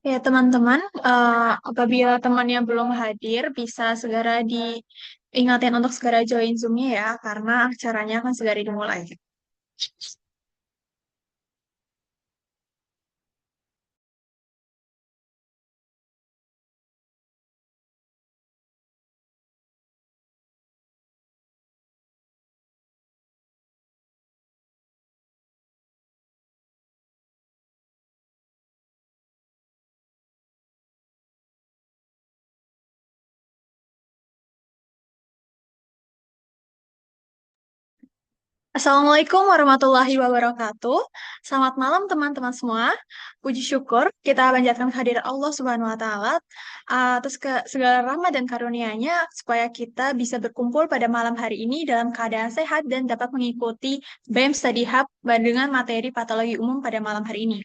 Ya, teman-teman, apabila temannya belum hadir, bisa segera diingatin untuk segera join Zoom-nya ya, karena acaranya akan segera dimulai. Assalamualaikum warahmatullahi wabarakatuh. Selamat malam teman-teman semua. Puji syukur kita panjatkan kehadirat Allah Subhanahu wa taala atas segala rahmat dan karunia-Nya supaya kita bisa berkumpul pada malam hari ini dalam keadaan sehat dan dapat mengikuti BEM Study Hub dengan materi patologi umum pada malam hari ini.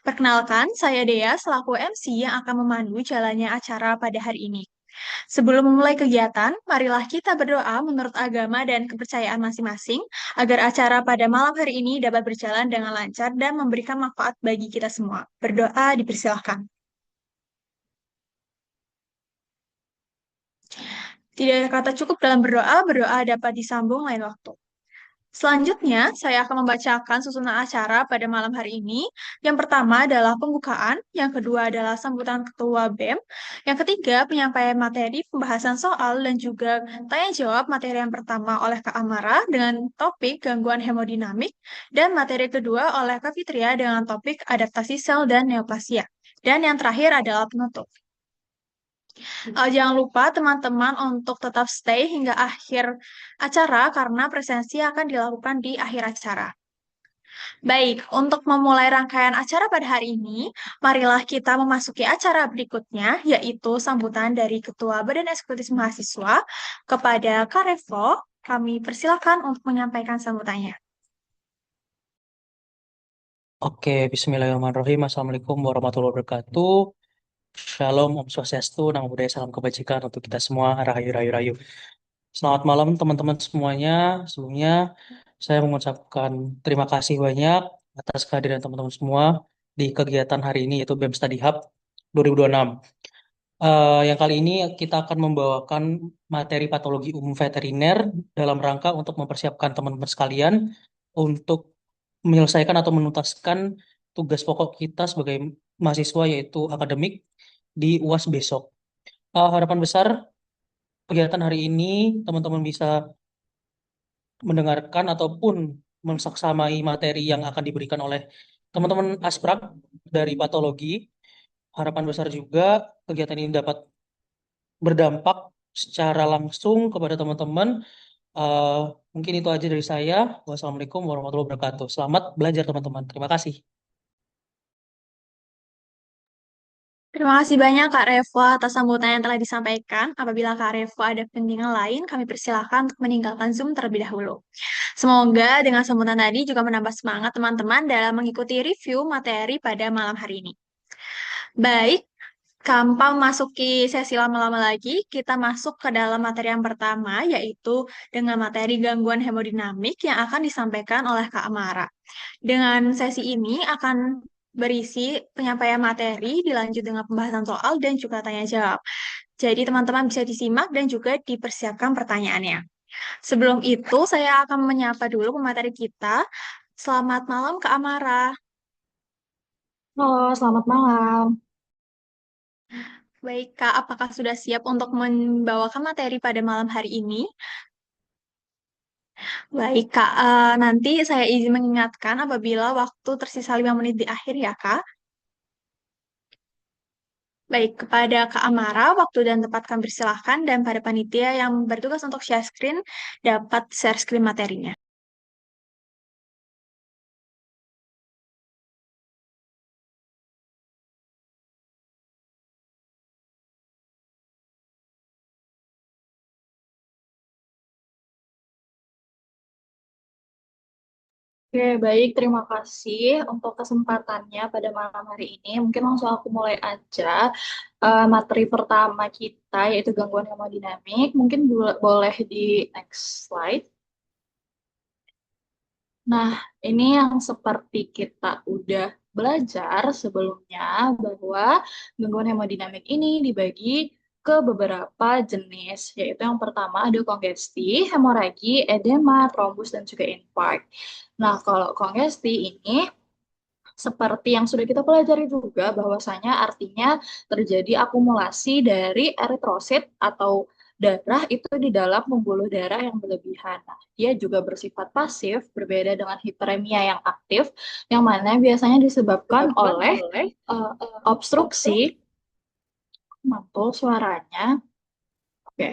Perkenalkan, saya Dea selaku MC yang akan memandu jalannya acara pada hari ini. Sebelum memulai kegiatan, marilah kita berdoa menurut agama dan kepercayaan masing-masing agar acara pada malam hari ini dapat berjalan dengan lancar dan memberikan manfaat bagi kita semua. Berdoa dipersilahkan. Tidak ada kata cukup dalam berdoa, berdoa dapat disambung lain waktu. Selanjutnya, saya akan membacakan susunan acara pada malam hari ini. Yang pertama adalah pembukaan, yang kedua adalah sambutan Ketua BEM, yang ketiga penyampaian materi, pembahasan soal, dan juga tanya jawab materi yang pertama oleh Kak Amara dengan topik gangguan hemodinamik, dan materi kedua oleh Kak Fitria dengan topik adaptasi sel dan neoplasia. Dan yang terakhir adalah penutup. Jangan lupa teman-teman untuk tetap stay hingga akhir acara karena presensi akan dilakukan di akhir acara. Baik, untuk memulai rangkaian acara pada hari ini, marilah kita memasuki acara berikutnya, yaitu sambutan dari Ketua Badan Eksekutif Mahasiswa kepada Kak Revo. Kami persilakan untuk menyampaikan sambutannya. Oke, Bismillahirrahmanirrahim. Assalamualaikum warahmatullahi wabarakatuh. Shalom, Om Swastiastu, Namo Buddhaya, salam kebajikan untuk kita semua. Rahayu, rahayu, rahayu. Selamat malam teman-teman semuanya. Sebelumnya, saya mengucapkan terima kasih banyak atas kehadiran teman-teman semua di kegiatan hari ini, yaitu BEM Study Hub 2026. Yang kali ini kita akan membawakan materi patologi umum veteriner dalam rangka untuk mempersiapkan teman-teman sekalian untuk menyelesaikan atau menuntaskan tugas pokok kita sebagai mahasiswa yaitu akademik di UAS besok. Harapan besar kegiatan hari ini teman-teman bisa mendengarkan ataupun mensaksamai materi yang akan diberikan oleh teman-teman asprak dari patologi. Harapan besar juga kegiatan ini dapat berdampak secara langsung kepada teman-teman. Eh, Mungkin itu aja dari saya. Wassalamualaikum warahmatullahi wabarakatuh. Selamat belajar teman-teman. Terima kasih. Terima kasih banyak Kak Revo atas sambutan yang telah disampaikan. Apabila Kak Revo ada kepentingan lain, kami persilahkan untuk meninggalkan Zoom terlebih dahulu. Semoga dengan sambutan tadi juga menambah semangat teman-teman dalam mengikuti review materi pada malam hari ini. Baik, tanpa memasuki sesi lama-lama lagi, kita masuk ke dalam materi yang pertama, yaitu dengan materi gangguan hemodinamik yang akan disampaikan oleh Kak Amara. Dengan sesi ini akan berisi penyampaian materi, dilanjut dengan pembahasan soal dan juga tanya jawab. Jadi teman-teman bisa disimak dan juga dipersiapkan pertanyaannya. Sebelum itu, saya akan menyapa dulu pemateri kita. Selamat malam, Kak Amara. Halo, selamat malam. Baik, Kak, apakah sudah siap untuk membawakan materi pada malam hari ini? Baik, Kak. Nanti saya izin mengingatkan apabila waktu tersisa 5 menit di akhir ya, Kak. Baik, kepada Kak Amara, waktu dan tempat kami persilahkan, dan pada panitia yang bertugas untuk share screen, dapat share screen materinya. Oke, baik. Terima kasih untuk kesempatannya pada malam hari ini. Mungkin langsung aku mulai aja. Materi pertama kita yaitu gangguan hemodinamik. Mungkin boleh di next slide. Nah, ini yang seperti kita udah belajar sebelumnya bahwa gangguan hemodinamik ini dibagi ke beberapa jenis, yaitu yang pertama ada kongesti, hemoragi, edema, trombus, dan juga infark. Nah, kalau kongesti ini seperti yang sudah kita pelajari juga bahwasanya artinya terjadi akumulasi dari eritrosit atau darah itu di dalam pembuluh darah yang berlebihan. Nah, dia juga bersifat pasif, berbeda dengan hiperemia yang aktif, yang mana biasanya disebabkan Disebabkan oleh oleh obstruksi. obstruksi, mantul suaranya, oke,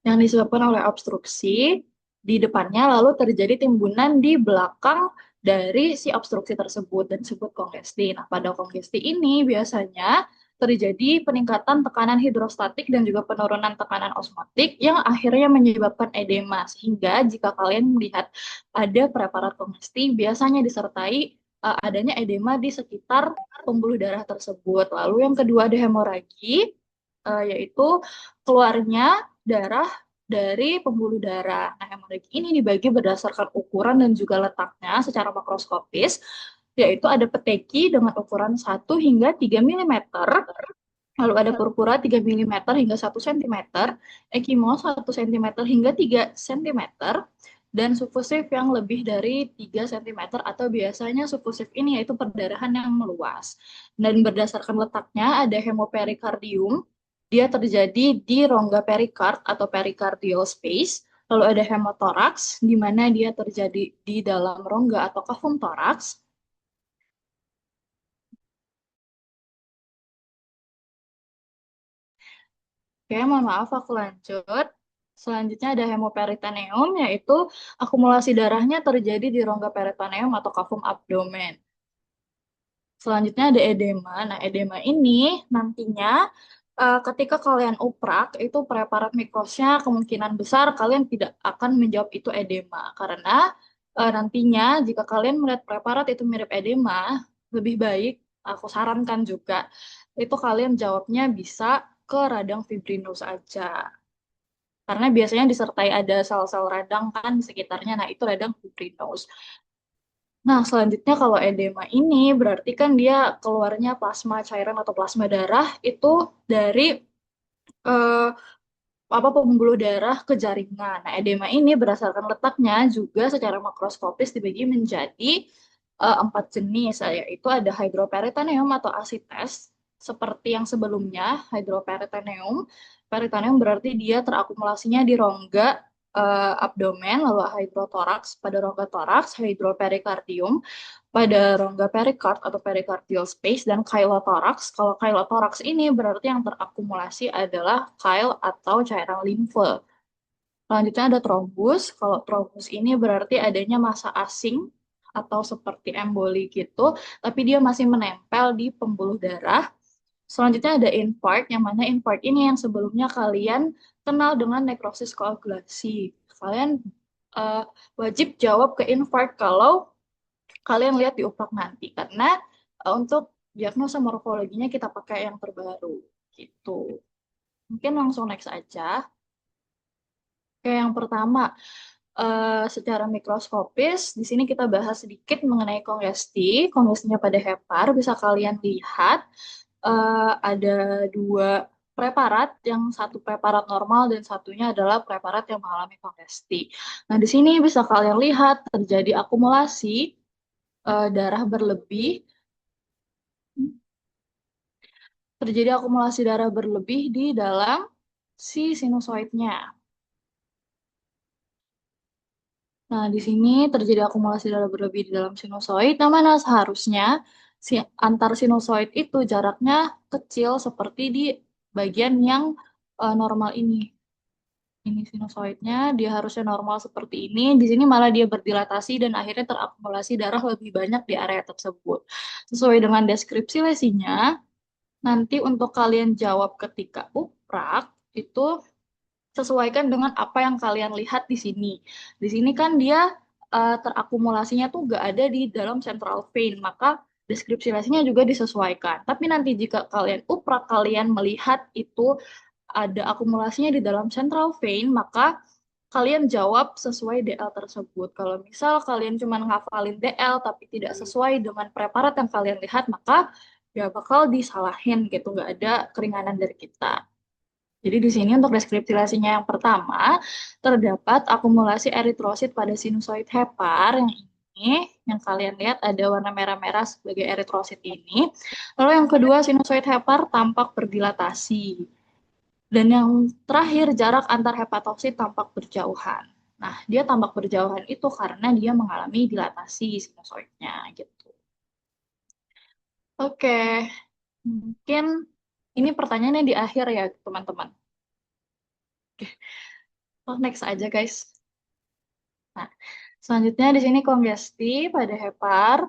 yang disebabkan oleh obstruksi di depannya, lalu terjadi timbunan di belakang dari si obstruksi tersebut dan disebut kongesti. Nah, pada kongesti ini biasanya terjadi peningkatan tekanan hidrostatik dan juga penurunan tekanan osmotik yang akhirnya menyebabkan edema. Sehingga jika kalian melihat ada preparat kongesti, biasanya disertai adanya edema di sekitar pembuluh darah tersebut. Lalu yang kedua ada hemoragi, yaitu keluarnya darah dari pembuluh darah. Nah, hemoragi ini dibagi berdasarkan ukuran dan juga letaknya secara makroskopis, yaitu ada peteki dengan ukuran 1 hingga 3 mm, lalu ada purpura 3 mm hingga 1 cm, ekimo 1 cm hingga 3 cm, dan sufusif yang lebih dari 3 cm atau biasanya sufusif ini yaitu perdarahan yang meluas. Dan berdasarkan letaknya ada hemoperikardium, dia terjadi di rongga perikard atau pericardial space. Lalu ada hemotoraks, di mana dia terjadi di dalam rongga atau kafum toraks. Oke, mohon maaf aku lanjut. Selanjutnya ada hemoperitoneum, yaitu akumulasi darahnya terjadi di rongga peritoneum atau kafum abdomen. Selanjutnya ada edema. Nah, edema ini nantinya ketika kalian uprak, itu preparat mikrosnya kemungkinan besar kalian tidak akan menjawab itu edema. Karena nantinya jika kalian melihat preparat itu mirip edema, lebih baik aku sarankan juga itu kalian jawabnya bisa ke radang fibrinus aja. Karena biasanya disertai ada sel-sel radang kan di sekitarnya. Nah, itu radang fibrinus. Nah, selanjutnya kalau edema ini berarti kan dia keluarnya plasma cairan atau plasma darah itu dari eh, apa pembuluh darah ke jaringan. Nah, edema ini berdasarkan letaknya juga secara makroskopis dibagi menjadi 4 jenis, yaitu ada hydroperitoneum atau asites, seperti yang sebelumnya, hydroperitoneum. Peritoneum berarti dia terakumulasinya di rongga abdomen, lalu hydrotoraks pada rongga toraks, hydroperikardium pada rongga perikard atau pericardial space, dan chylothorax. Kalau chylothorax ini berarti yang terakumulasi adalah chyle atau cairan limfe. Selanjutnya ada trombus. Kalau trombus ini berarti adanya massa asing atau seperti emboli gitu, tapi dia masih menempel di pembuluh darah. Selanjutnya ada infarct, yang mana infarct ini yang sebelumnya kalian kenal dengan nekrosis koagulasi. Kalian eh, wajib jawab ke infarct kalau kalian lihat di uprak nanti, karena untuk diagnosa morfologinya kita pakai yang terbaru gitu. Mungkin langsung next aja. Oke, yang pertama secara mikroskopis di sini kita bahas sedikit mengenai kongesti. Kongestinya pada hepar bisa kalian lihat ada dua preparat, yang satu preparat normal dan satunya adalah preparat yang mengalami kongesti. Nah, di sini bisa kalian lihat terjadi akumulasi darah berlebih, di dalam si sinusoidnya. Nah, di sini terjadi akumulasi darah berlebih di dalam sinusoid, yang mana seharusnya si antar sinusoid itu jaraknya kecil seperti di bagian yang normal ini. Ini sinusoidnya, dia harusnya normal seperti ini. Di sini malah dia berdilatasi dan akhirnya terakumulasi darah lebih banyak di area tersebut. Sesuai dengan deskripsi lesinya, nanti untuk kalian jawab ketika uprak, itu sesuaikan dengan apa yang kalian lihat di sini. Di sini kan dia terakumulasinya tuh gak ada di dalam central vein, maka deskripsi lesinya juga disesuaikan. Tapi nanti jika kalian uprak, kalian melihat itu ada akumulasinya di dalam central vein, maka kalian jawab sesuai DL tersebut. Kalau misal kalian cuma ngafalin DL tapi tidak sesuai dengan preparat yang kalian lihat, maka ya bakal disalahin gitu, nggak ada keringanan dari kita. Jadi di sini untuk deskripsiasinya yang pertama, terdapat akumulasi eritrosit pada sinusoid hepar yang ini, yang kalian lihat ada warna merah-merah sebagai eritrosit ini. Lalu yang kedua, sinusoid hepar tampak berdilatasi. Dan yang terakhir, jarak antar hepatoksit tampak berjauhan. Nah, dia tampak berjauhan itu karena dia mengalami dilatasi sinusoidnya gitu. Oke, mungkin ini pertanyaannya di akhir ya, teman-teman. Oh, next aja, guys. Nah, selanjutnya di sini kongesti pada hepar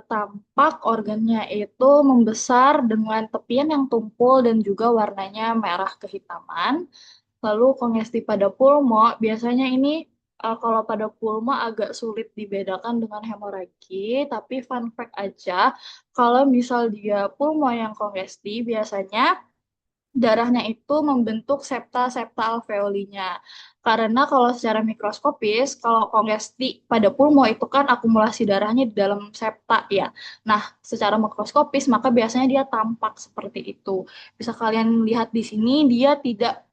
tampak organnya itu membesar dengan tepian yang tumpul dan juga warnanya merah kehitaman. Lalu kongesti pada pulmo, biasanya ini kalau pada pulmo agak sulit dibedakan dengan hemoragi, tapi fun fact aja, kalau misal dia pulmo yang kongesti, biasanya darahnya itu membentuk septa-septa alveolinya. Karena kalau secara mikroskopis, kalau kongesti pada pulmo itu kan akumulasi darahnya di dalam septa ya. Nah, secara mikroskopis maka biasanya dia tampak seperti itu. Bisa kalian lihat di sini dia tidak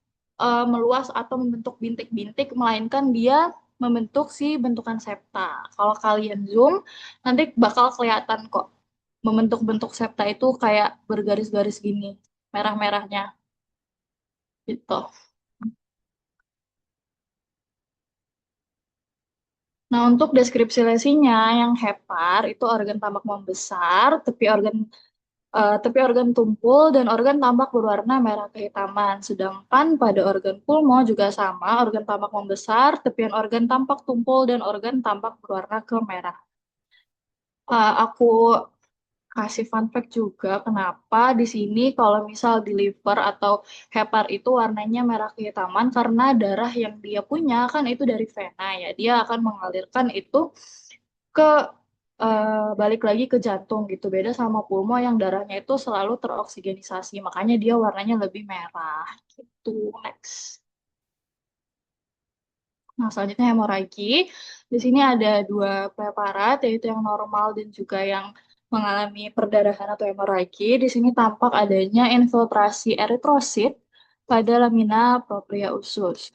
meluas atau membentuk bintik-bintik, melainkan dia membentuk si bentukan septa. Kalau kalian zoom, nanti bakal kelihatan kok membentuk bentuk septa itu kayak bergaris-garis gini, merah-merahnya gitu. Nah, untuk deskripsi lesinya yang hepar itu organ tampak membesar, tepi organ tumpul dan organ tampak berwarna merah kehitaman. Sedangkan pada organ pulmo juga sama, organ tampak membesar, tepian organ tampak tumpul dan organ tampak berwarna kemerah. Aku kasih fun fact juga kenapa di sini kalau misal di liver atau hepar itu warnanya merah kehitaman karena darah yang dia punya kan itu dari vena ya. Dia akan mengalirkan itu ke balik lagi ke jantung gitu. Beda sama pulmo yang darahnya itu selalu teroksigenisasi. Makanya dia warnanya lebih merah gitu. Next. Nah, selanjutnya hemoragi. Di sini ada dua preparat, yaitu yang normal dan juga yang mengalami perdarahan atau hemoragi. Di sini tampak adanya infiltrasi eritrosit pada lamina propria usus.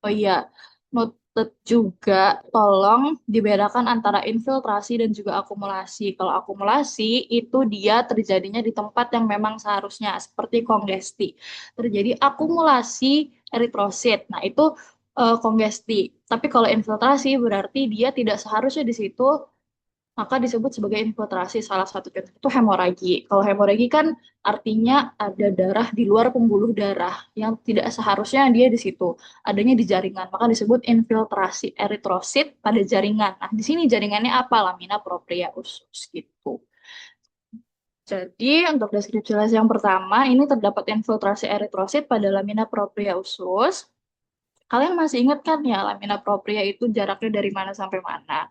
Oh iya, noted juga, tolong dibedakan antara infiltrasi dan juga akumulasi. Kalau akumulasi itu dia terjadinya di tempat yang memang seharusnya, seperti kongesti. Terjadi akumulasi eritrosit. Nah, itu kongesti. Tapi kalau infiltrasi berarti dia tidak seharusnya di situ, maka disebut sebagai infiltrasi. Salah satu contoh itu hemoragi. Kalau hemoragi kan artinya ada darah di luar pembuluh darah yang tidak seharusnya dia di situ, adanya di jaringan, maka disebut infiltrasi eritrosit pada jaringan. Nah, di sini jaringannya apa? Lamina propria usus gitu. Jadi, untuk deskripsi lesi yang pertama, ini terdapat infiltrasi eritrosit pada lamina propria usus. Kalian masih ingat kan ya, lamina propria itu jaraknya dari mana sampai mana?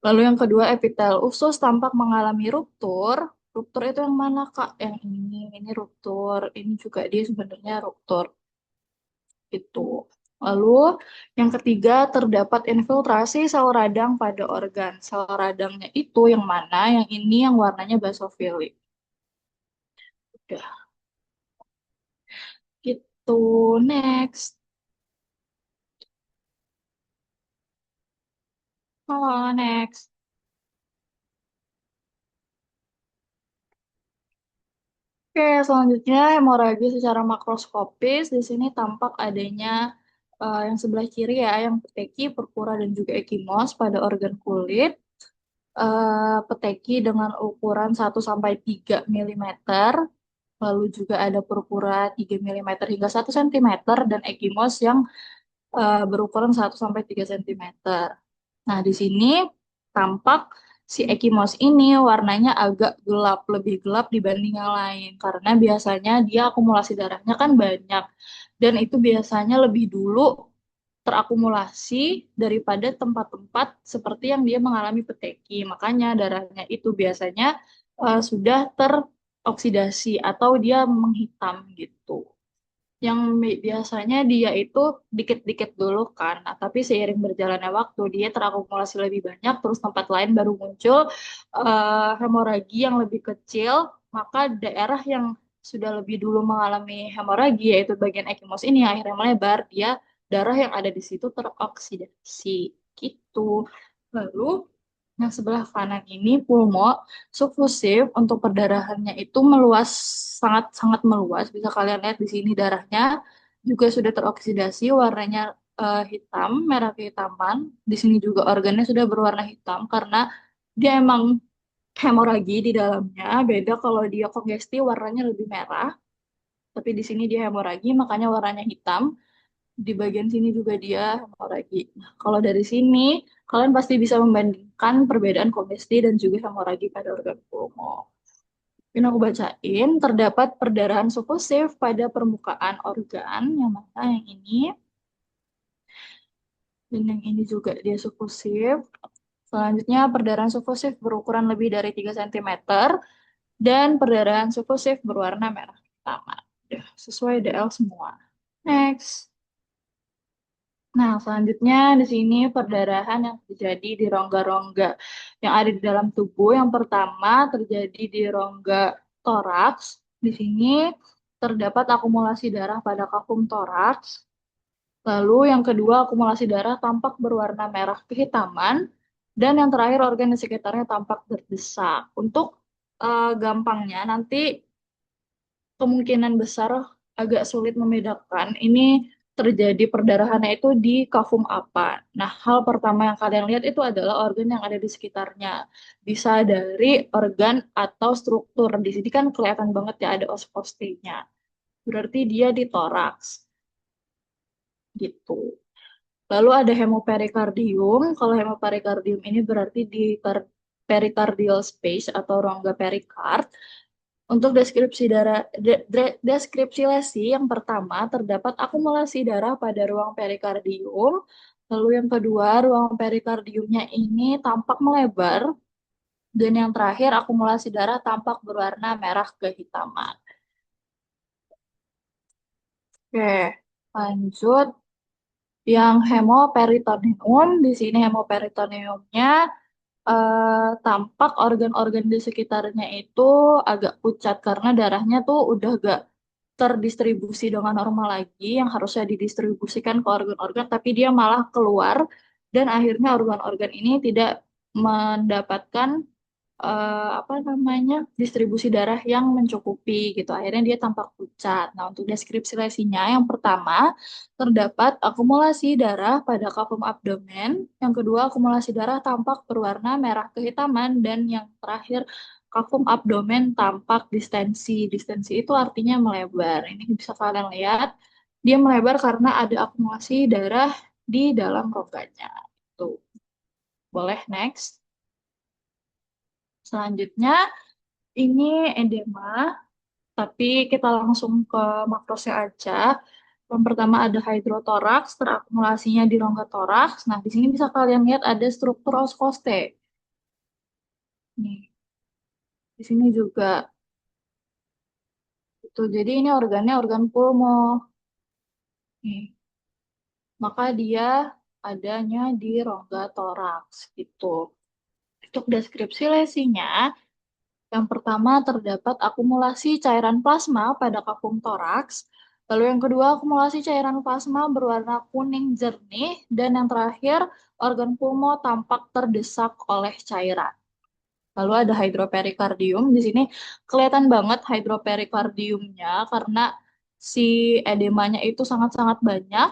Lalu yang kedua, epitel usus tampak mengalami ruptur. Ruptur itu yang mana, Kak? Yang ini ruptur. Ini juga dia sebenarnya ruptur. Itu. Lalu yang ketiga, terdapat infiltrasi sel radang pada organ. Sel radangnya itu yang mana? Yang ini yang warnanya basofilik. Udah. Gitu. Next. Oh, next. Oke, selanjutnya hemoragi secara makroskopis. Di sini tampak adanya yang sebelah kiri ya, yang peteki, purpura, dan juga ekimos pada organ kulit. Peteki dengan ukuran 1 sampai 3 mm, lalu juga ada purpura 3 mm hingga 1 cm, dan ekimos yang berukuran 1 sampai 3 cm. Nah, di sini tampak si ekimos ini warnanya agak gelap, lebih gelap dibanding yang lain. Karena biasanya dia akumulasi darahnya kan banyak. Dan itu biasanya lebih dulu terakumulasi daripada tempat-tempat seperti yang dia mengalami peteki. Makanya darahnya itu biasanya sudah teroksidasi atau dia menghitam gitu. yang biasanya dia itu dikit-dikit dulu kan. Nah, tapi seiring berjalannya waktu dia terakumulasi lebih banyak, terus tempat lain baru muncul hemoragi yang lebih kecil, maka daerah yang sudah lebih dulu mengalami hemoragi yaitu bagian ekimos ini akhirnya melebar, dia darah yang ada di situ teroksidasi gitu. Lalu yang sebelah kanan ini pulmo sufusif untuk perdarahannya itu meluas, sangat-sangat meluas. Bisa kalian lihat di sini darahnya juga sudah teroksidasi, warnanya hitam, merah kehitaman. Di sini juga organnya sudah berwarna hitam karena dia emang hemoragi di dalamnya. Beda kalau dia kongesti warnanya lebih merah, tapi di sini dia hemoragi makanya warnanya hitam. Di bagian sini juga dia hemoragi. Nah, kalau dari sini kalian pasti bisa membandingkan perbedaan kongesti dan juga hemoragi pada organ pulmo. Ini aku bacain, terdapat perdarahan sufusif pada permukaan organ, yang mana yang ini, dan yang ini juga dia sufusif. Selanjutnya, perdarahan sufusif berukuran lebih dari 3 cm, dan perdarahan sufusif berwarna merah utama. Udah, sesuai DL semua. Next. Nah, selanjutnya di sini perdarahan yang terjadi di rongga-rongga yang ada di dalam tubuh. Yang pertama terjadi di rongga toraks. Di sini terdapat akumulasi darah pada kafum toraks. Lalu yang kedua akumulasi darah tampak berwarna merah kehitaman. Dan yang terakhir organ di sekitarnya tampak berdesak. Untuk gampangnya nanti kemungkinan besar agak sulit membedakan ini terjadi perdarahannya itu di kafum apa. Nah, hal pertama yang kalian lihat itu adalah organ yang ada di sekitarnya. Bisa dari organ atau struktur. Di sini kan kelihatan banget ya ada ospostenya. Berarti dia di toraks. Gitu. Lalu ada hemoperikardium. Kalau hemoperikardium ini berarti di pericardial space atau rongga perikard. Untuk deskripsi darah, deskripsi lesi yang pertama terdapat akumulasi darah pada ruang perikardium. Lalu yang kedua, ruang perikardiumnya ini tampak melebar. Dan yang terakhir, akumulasi darah tampak berwarna merah kehitaman. Oke, lanjut. Yang hemoperitoneum, di sini hemoperitoneumnya tampak organ-organ di sekitarnya itu agak pucat karena darahnya tuh udah gak terdistribusi dengan normal lagi yang harusnya didistribusikan ke organ-organ tapi dia malah keluar dan akhirnya organ-organ ini tidak mendapatkan apa namanya distribusi darah yang mencukupi gitu akhirnya dia tampak pucat. Nah untuk deskripsi lesinya yang pertama terdapat akumulasi darah pada kafum abdomen, yang kedua akumulasi darah tampak berwarna merah kehitaman dan yang terakhir kafum abdomen tampak distensi. Distensi itu artinya melebar. Ini bisa kalian lihat dia melebar karena ada akumulasi darah di dalam rongganya. Tuh. Boleh next. Selanjutnya ini edema, tapi kita langsung ke makrosnya aja. Yang pertama ada hydrotoraks, terakumulasinya di rongga toraks. Nah, di sini bisa kalian lihat ada struktur oskoste. Nih, di sini juga. Itu, jadi ini organnya organ pulmo. Nih, maka dia adanya di rongga toraks. Gitu. Untuk deskripsi lesinya, yang pertama terdapat akumulasi cairan plasma pada kapung toraks. Lalu yang kedua akumulasi cairan plasma berwarna kuning jernih. Dan yang terakhir organ pulmo tampak terdesak oleh cairan. Lalu ada hidroperikardium. Di sini kelihatan banget hidroperikardiumnya karena si edemanya itu sangat-sangat banyak.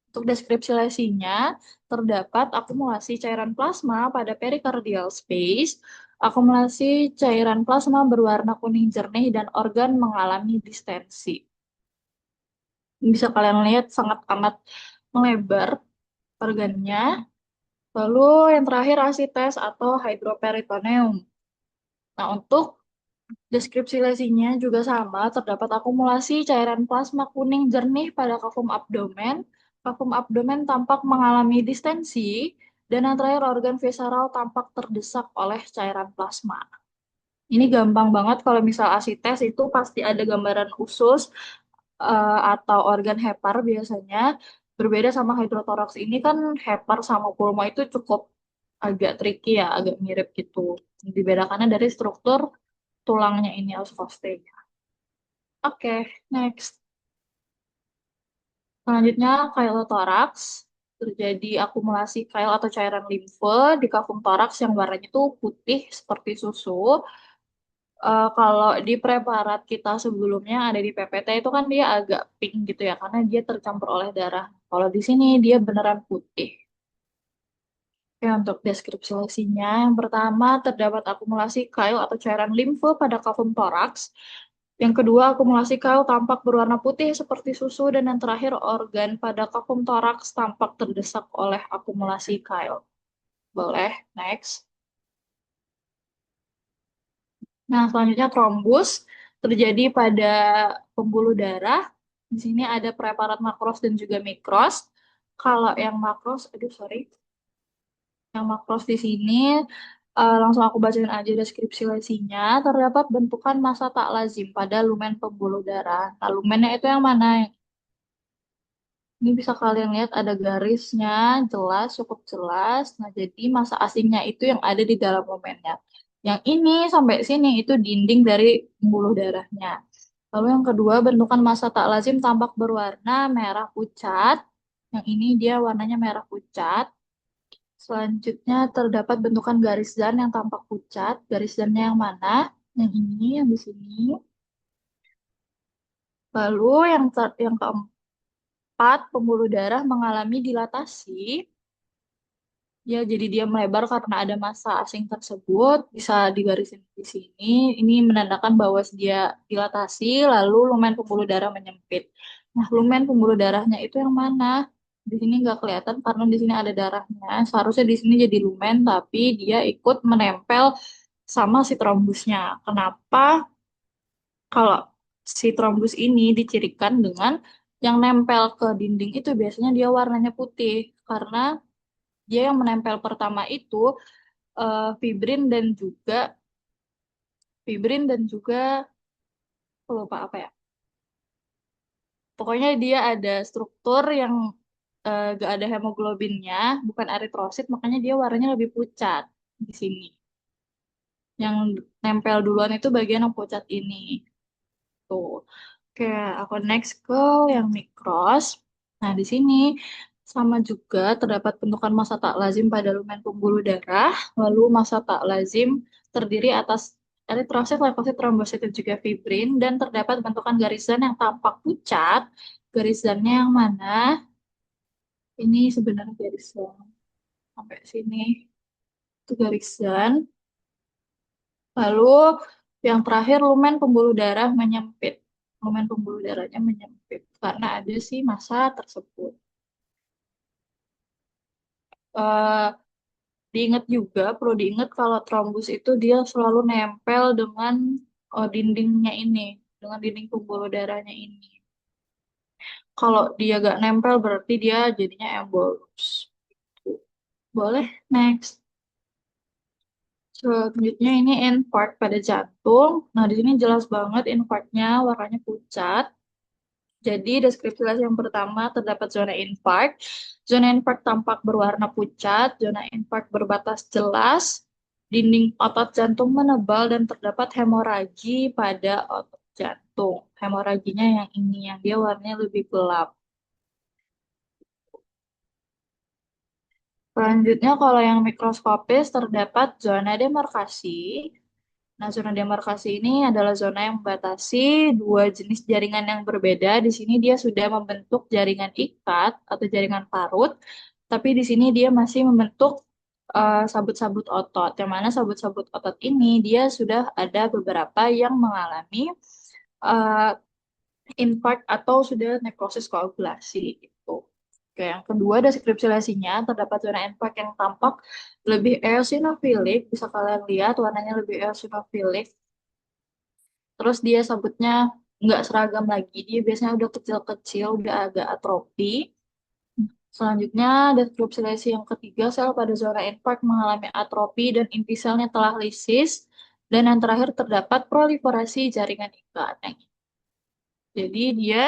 Untuk deskripsi lesinya, terdapat akumulasi cairan plasma pada pericardial space. Akumulasi cairan plasma berwarna kuning jernih dan organ mengalami distensi. Bisa kalian lihat sangat amat melebar organnya. Lalu yang terakhir asites atau hydroperitoneum. Nah, untuk deskripsi lesinya juga sama, terdapat akumulasi cairan plasma kuning jernih pada kafum abdomen. Kafum abdomen tampak mengalami distensi, dan yang terakhir organ visceral tampak terdesak oleh cairan plasma. Ini gampang banget kalau misal asites itu pasti ada gambaran usus atau organ hepar biasanya. Berbeda sama hydrothorax ini kan hepar sama pulmo itu cukup agak tricky ya, agak mirip gitu. Dibedakannya dari struktur tulangnya ini osteostenya. Oke, next. Selanjutnya chylothorax. Terjadi akumulasi chyle atau cairan limfe di kafum toraks yang warnanya itu putih seperti susu. Kalau di preparat kita sebelumnya ada di PPT itu kan dia agak pink gitu ya, karena dia tercampur oleh darah. Kalau di sini dia beneran putih. Oke, untuk deskripsinya, yang pertama terdapat akumulasi kail atau cairan limfe pada kafum toraks. Yang kedua, akumulasi kail tampak berwarna putih seperti susu. Dan yang terakhir, organ pada kafum toraks tampak terdesak oleh akumulasi kail. Boleh, next. Nah, selanjutnya trombus terjadi pada pembuluh darah. Di sini ada preparat makros dan juga mikros. Kalau yang makros, aduh sorry, yang makros di sini langsung aku bacain aja deskripsi lesinya. Terdapat bentukan massa tak lazim pada lumen pembuluh darah. Nah, lumennya itu yang mana? Ini bisa kalian lihat ada garisnya, jelas, cukup jelas. Nah, jadi massa asingnya itu yang ada di dalam lumennya. Yang ini sampai sini itu dinding dari pembuluh darahnya. Lalu yang kedua, bentukan massa tak lazim tampak berwarna merah pucat. Yang ini dia warnanya merah pucat. Selanjutnya terdapat bentukan garis dan yang tampak pucat. Garis dannya yang mana? Yang ini, yang di sini. Lalu yang keempat, pembuluh darah mengalami dilatasi. Ya, jadi dia melebar karena ada massa asing tersebut. Bisa digarisin di sini. Ini menandakan bahwa dia dilatasi, lalu lumen pembuluh darah menyempit. Nah, lumen pembuluh darahnya itu yang mana? Di sini nggak kelihatan karena di sini ada darahnya. Seharusnya di sini jadi lumen, tapi dia ikut menempel sama si trombusnya. Kenapa? Kalau si trombus ini dicirikan dengan yang nempel ke dinding itu biasanya dia warnanya putih. Karena dia yang menempel pertama itu fibrin dan juga aku lupa apa ya. Pokoknya dia ada struktur yang gak ada hemoglobinnya, bukan eritrosit, makanya dia warnanya lebih pucat di sini. Yang nempel duluan itu bagian yang pucat ini. Tuh. Oke, aku next ke yang mikros. Nah, di sini sama juga terdapat bentukan massa tak lazim pada lumen pembuluh darah, lalu massa tak lazim terdiri atas eritrosit, leukosit, trombosit, dan juga fibrin, dan terdapat bentukan garisan yang tampak pucat. Garisannya yang mana? Ini sebenarnya garisan. Sampai sini itu garisan. Lalu yang terakhir lumen pembuluh darah menyempit. Lumen pembuluh darahnya menyempit karena ada si massa tersebut. Eh, Diingat juga, perlu diingat kalau trombus itu dia selalu nempel dengan dindingnya ini, dengan dinding pembuluh darahnya ini. Kalau dia gak nempel berarti dia jadinya embolus. Boleh, next. Selanjutnya ini infarct pada jantung. Nah, di sini jelas banget infarktnya warnanya pucat. Jadi, deskripsi yang pertama terdapat zona infark. Zona infark tampak berwarna pucat, zona infark berbatas jelas, dinding otot jantung menebal, dan terdapat hemoragi pada otot jantung. Hemoraginya yang ini, yang dia warnanya lebih gelap. Selanjutnya, kalau yang mikroskopis terdapat zona demarkasi. Nah, zona demarkasi ini adalah zona yang membatasi dua jenis jaringan yang berbeda. Di sini dia sudah membentuk jaringan ikat atau jaringan parut, tapi di sini dia masih membentuk sabut-sabut otot. Yang mana sabut-sabut otot ini dia sudah ada beberapa yang mengalami uh, infark atau sudah nekrosis koagulasi gitu. Oke, yang kedua deskripsi lesinya terdapat zona infark yang tampak lebih eosinofilik, bisa kalian lihat warnanya lebih eosinofilik. Terus dia sabutnya nggak seragam lagi, dia biasanya udah kecil-kecil, udah agak atrofi. Selanjutnya, deskripsi lesi yang ketiga, sel pada zona infark mengalami atrofi dan inti selnya telah lisis. Dan yang terakhir terdapat proliferasi jaringan ikat. Nah, jadi dia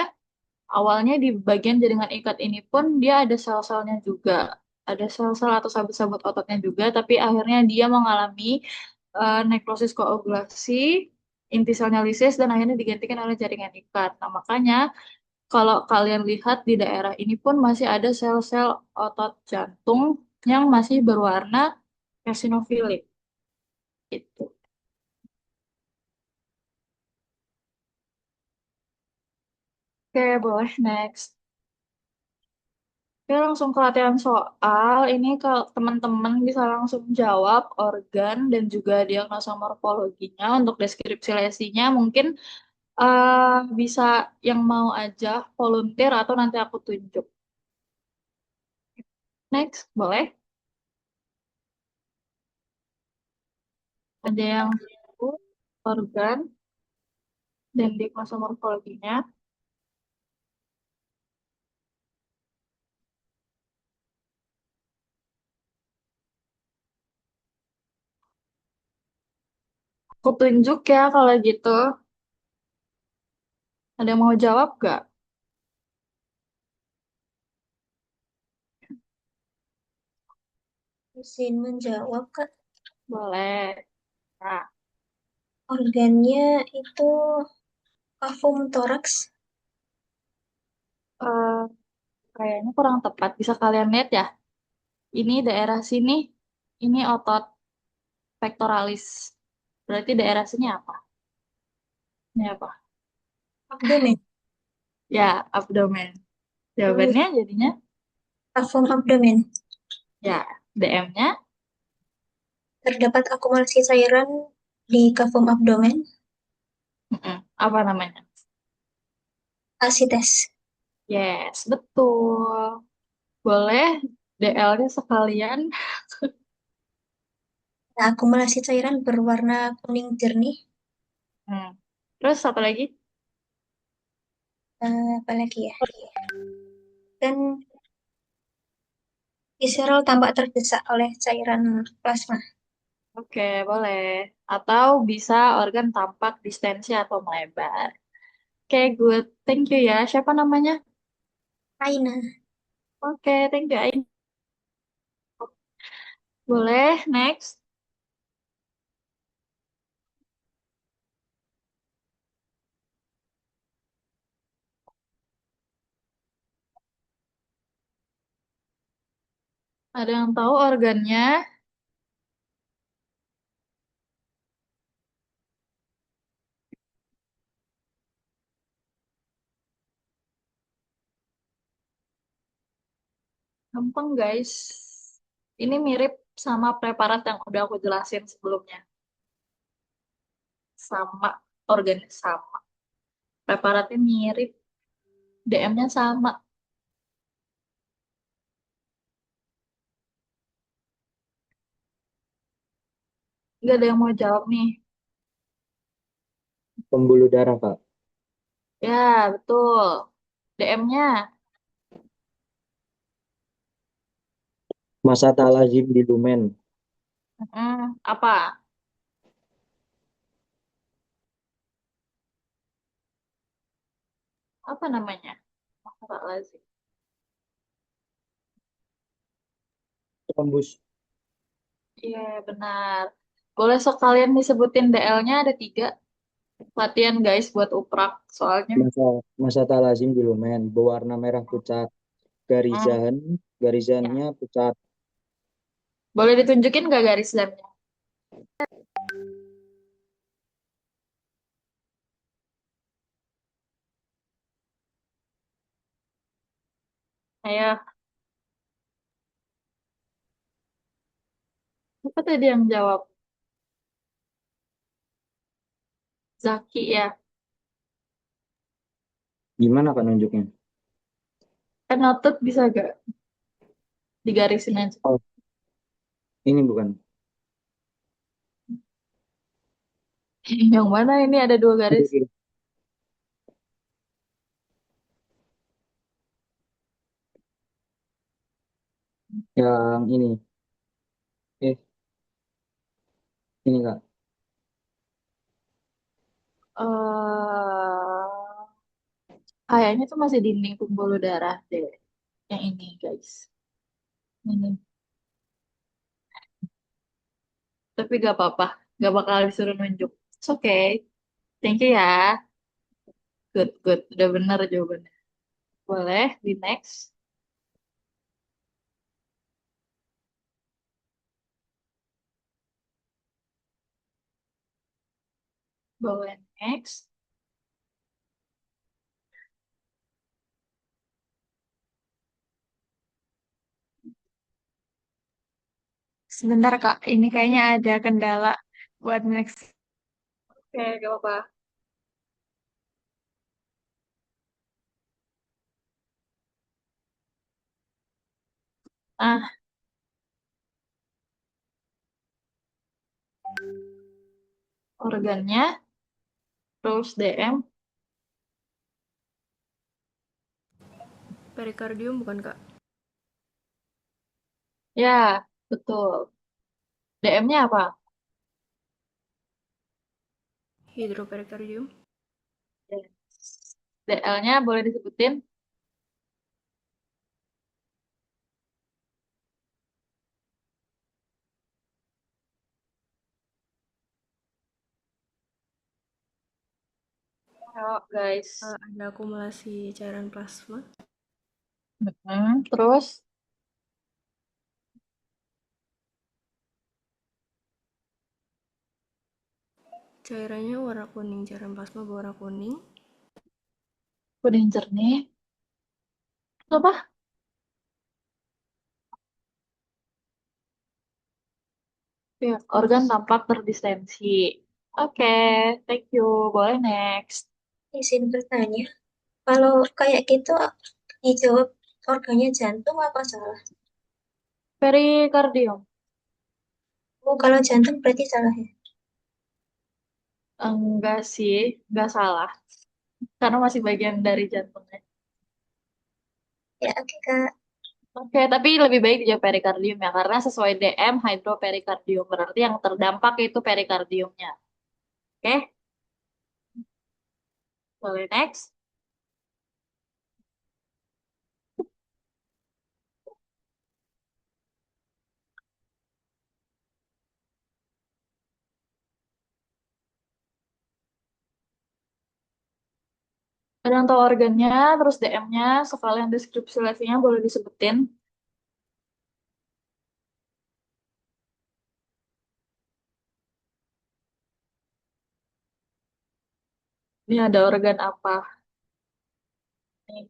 Awalnya di bagian jaringan ikat ini pun dia ada sel-selnya juga. Ada sel-sel atau sabut-sabut ototnya juga, tapi akhirnya dia mengalami nekrosis koagulasi, inti selnya lisis, dan akhirnya digantikan oleh jaringan ikat. Nah, makanya kalau kalian lihat di daerah ini pun masih ada sel-sel otot jantung yang masih berwarna eosinofilik. Gitu. Oke, boleh next. Oke, langsung ke latihan soal. Ini kalau teman-teman bisa langsung jawab organ dan juga diagnosa morfologinya. Untuk deskripsi lesinya mungkin bisa yang mau aja volunteer atau nanti aku tunjuk. Next, boleh? Ada yang tahu organ dan diagnosa morfologinya. Aku tunjuk ya kalau gitu. Ada yang mau jawab gak? Mesin menjawab, Kak. Boleh. Nah, Organnya itu kafum toraks. eh, kayaknya kurang tepat. Bisa kalian lihat ya. Ini daerah sini, ini otot pectoralis. Berarti daerah sini apa? Ini apa? Abdomen. Ya, abdomen. Hmm, Jawabannya jadinya kafum abdomen. ya, DM-nya. Terdapat akumulasi cairan di kafum abdomen. Apa namanya? Asites. Yes, betul. Boleh DL-nya sekalian. Nah, akumulasi cairan berwarna kuning jernih. Hmm. Terus apa lagi? Apa lagi ya? Dan visceral tampak terdesak oleh cairan plasma. Oke, boleh. Atau bisa organ tampak distensi atau melebar. Oke, good. Thank you ya. Siapa namanya? Aina. Oke, thank you. Ain. Boleh, next. Ada yang tahu organnya? Gampang, guys. Ini mirip sama preparat yang udah aku jelasin sebelumnya. Sama, organnya sama. Preparatnya mirip, DM-nya sama. Nggak ada yang mau jawab nih. Pembuluh darah, Kak. Ya, betul. DM-nya. Masa tak lazim di lumen. Apa? Apa namanya? Masalah lazim. Tembus. Iya, benar. Boleh sekalian disebutin DL-nya ada 3. Latihan guys buat uprak. Soalnya Masa masa tak lazim di lumen. Berwarna merah pucat. hmm, Garisan. ya. Garisannya pucat. Boleh ditunjukin nggak garis lemnya? Ayo, apa tadi yang jawab? Zaki ya. Gimana, Kak, nunjuknya? Kan noted bisa gak digarisin aja. Oh, ini bukan. Yang mana ini ada 2 garis? Yang ini. Eh, ini, Kak. eh Kayaknya tuh masih dinding pembuluh darah deh. Yang ini, guys. Ini. Tapi gak apa-apa. Gak bakal disuruh nunjuk. It's okay. Thank you ya. Good, good. Udah bener jawabannya. Boleh, di next. Boleh, next. Sebentar Kak, ini kayaknya ada kendala buat next. Oke, gak apa-apa. Ah, organnya, terus DM. Perikardium bukan Kak? Ya, betul. DM-nya apa? Hidroperikardium. DL-nya boleh disebutin? Ayo, guys. Ada akumulasi cairan plasma. Terus, Cairannya warna kuning, cairan plasma berwarna kuning. kuning jernih. Itu apa? Ya, organ tampak terdistensi. Oke, thank you. Boleh next. Izin bertanya, kalau kayak gitu dijawab organnya jantung apa salah? Perikardium. Oh, kalau jantung berarti salah ya? Enggak sih, enggak salah. Karena masih bagian dari jantungnya. Ya, oke Kak. Oke, tapi lebih baik dijawab perikardium ya, karena sesuai DM hidroperikardium. Berarti yang terdampak itu perikardiumnya. Oke, boleh next. Ada yang tahu organnya, terus DM-nya, sekalian deskripsi levelnya boleh disebutin. Ini ada organ apa? Nih,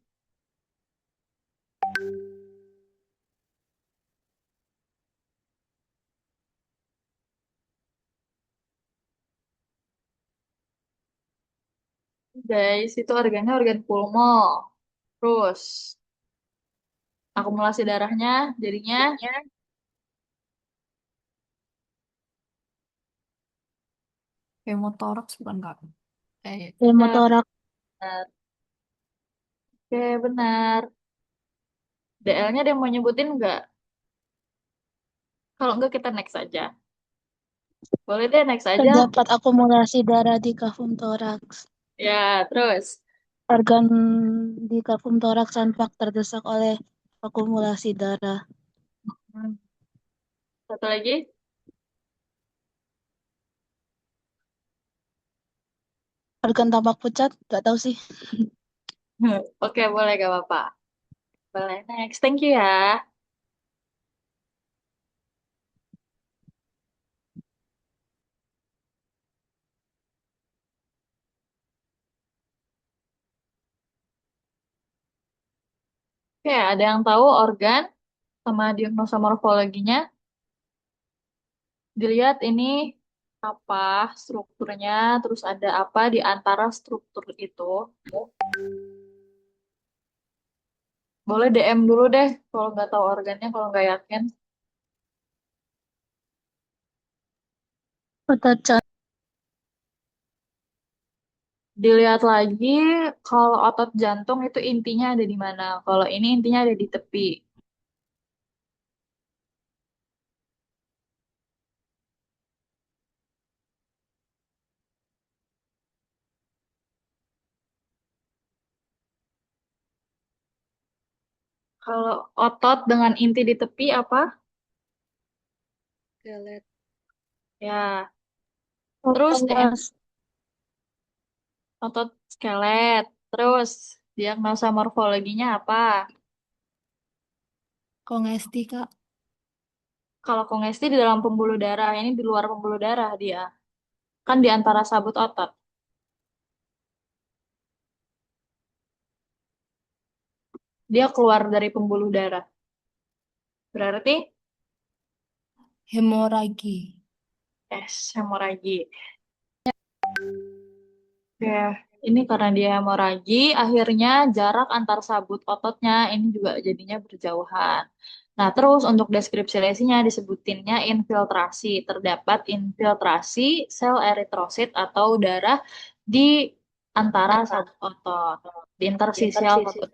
guys, itu organnya organ pulmo. Terus, akumulasi darahnya jadinya Hemotoraks bukan Kak? benar. Pneumotoraks. Benar. Oke, benar. DL-nya ada yang mau nyebutin nggak? Kalau nggak, kita next aja. Boleh deh, next aja. Terdapat akumulasi darah di kafum toraks. Ya, terus. Organ di kafum toraks tampak terdesak oleh akumulasi darah. Hmm, Satu lagi. Organ tampak pucat, nggak tahu sih. Oke, boleh, gak apa-apa. Boleh, next. Thank you ya. Oke, ada yang tahu organ sama diagnosa morfologinya? Dilihat ini apa strukturnya, terus ada apa di antara struktur itu. Boleh DM dulu deh kalau nggak tahu organnya, kalau nggak yakin. Otot jantung. Dilihat lagi kalau otot jantung itu intinya ada di mana. Kalau ini intinya ada di tepi. Kalau otot dengan inti di tepi apa? Skelet. Ya. Terus DM otot skelet. Terus diagnosa morfologinya apa? Kongesti, Kak. Kalau kongesti di dalam pembuluh darah, ini di luar pembuluh darah dia. Kan di antara sabut otot. Dia keluar dari pembuluh darah. Berarti Hemoragi. hemoragi. Ya, ini karena dia hemoragi, akhirnya jarak antar sabut ototnya ini juga jadinya berjauhan. Nah, terus untuk deskripsi lesinya disebutinnya infiltrasi. Terdapat infiltrasi sel eritrosit atau darah di antara sabut otot, di intersisial sabut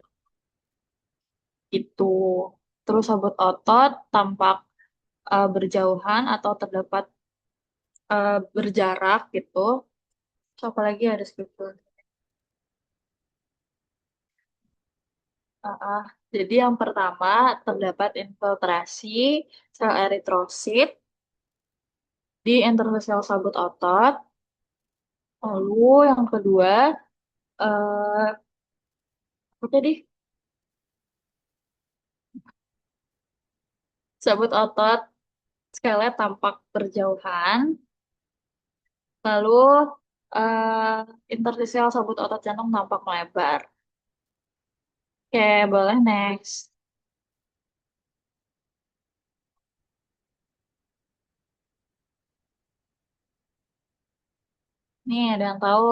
itu. Terus sabut otot tampak berjauhan atau terdapat berjarak gitu. Terus apa lagi ya deskripsi? Jadi yang pertama terdapat infiltrasi sel eritrosit di interstisial sabut otot. Lalu yang kedua, eh, apa tadi? Sabut otot skelet tampak berjauhan. Lalu interstisial sabut otot jantung tampak melebar. Oke, boleh next. Nih, ada yang tahu?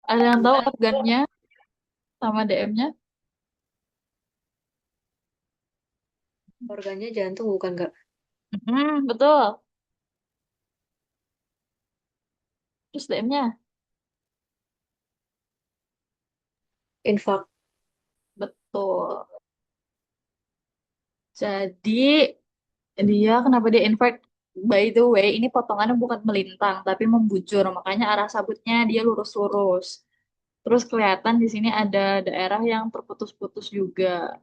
Ada yang tahu organnya sama DM-nya? Organnya jantung bukan Kak? Betul. Terus DM-nya? Infak. Betul. Jadi dia kenapa dia infarct? By the way, ini potongannya bukan melintang, tapi membujur. Makanya arah sabutnya dia lurus-lurus. Terus kelihatan di sini ada daerah yang terputus-putus juga,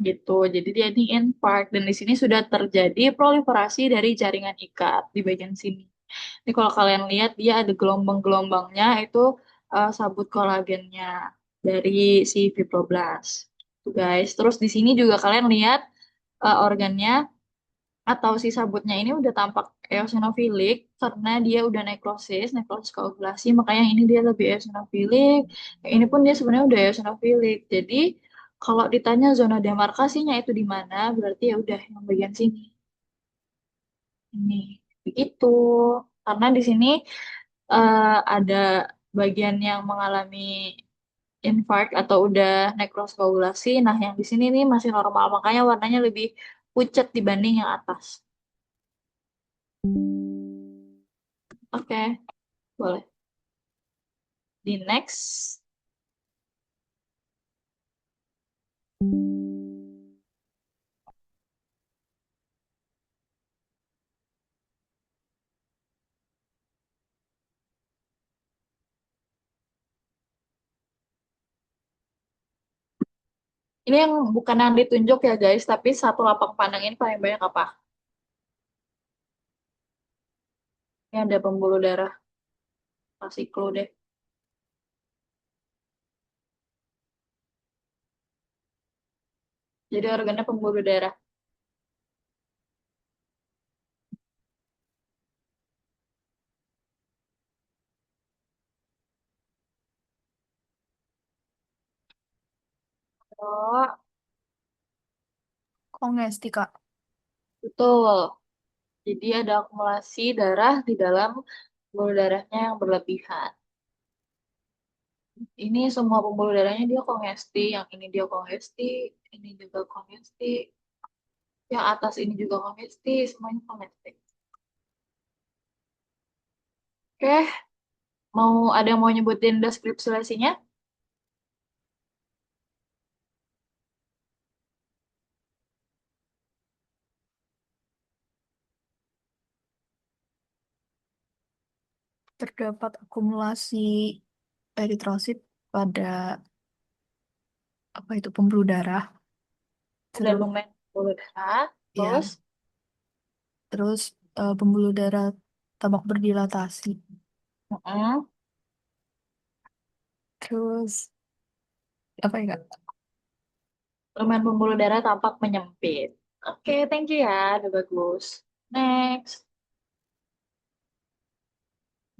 gitu. Jadi dia ini infarct dan di sini sudah terjadi proliferasi dari jaringan ikat di bagian sini. Ini kalau kalian lihat dia ada gelombang-gelombangnya itu sabut kolagennya dari si fibroblast. Tuh guys. Terus di sini juga kalian lihat organnya atau si sabutnya ini udah tampak eosinofilik karena dia udah nekrosis koagulasi, makanya yang ini dia lebih eosinofilik. Yang ini pun dia sebenarnya udah eosinofilik. Jadi kalau ditanya zona demarkasinya itu di mana, berarti ya udah yang bagian sini. Ini begitu. Karena di sini ada bagian yang mengalami infark atau udah nekrosis koagulasi. Nah, yang di sini nih masih normal, makanya warnanya lebih pucat dibanding yang atas. Oke, boleh. Di next. Ini yang bukan yang ditunjuk ya guys, tapi satu lapang pandang ini paling banyak apa? Ini ada pembuluh darah. Kasih clue deh. Jadi organnya pembuluh darah. Oh, Kongesti, Kak. betul. Jadi ada akumulasi darah di dalam pembuluh darahnya yang berlebihan. Ini semua pembuluh darahnya dia kongesti, yang ini dia kongesti, ini juga kongesti, yang atas ini juga kongesti, semuanya kongesti. Oke, ada yang mau nyebutin deskripsi lesinya? Terdapat akumulasi eritrosit pada apa itu pembuluh darah. Ada Terus lumen pembuluh darah, ya, terus terus pembuluh darah tampak berdilatasi. mm-mm. Terus apa ya Kak? Lumen pembuluh darah tampak menyempit. Oke, thank you ya, udah bagus. Next,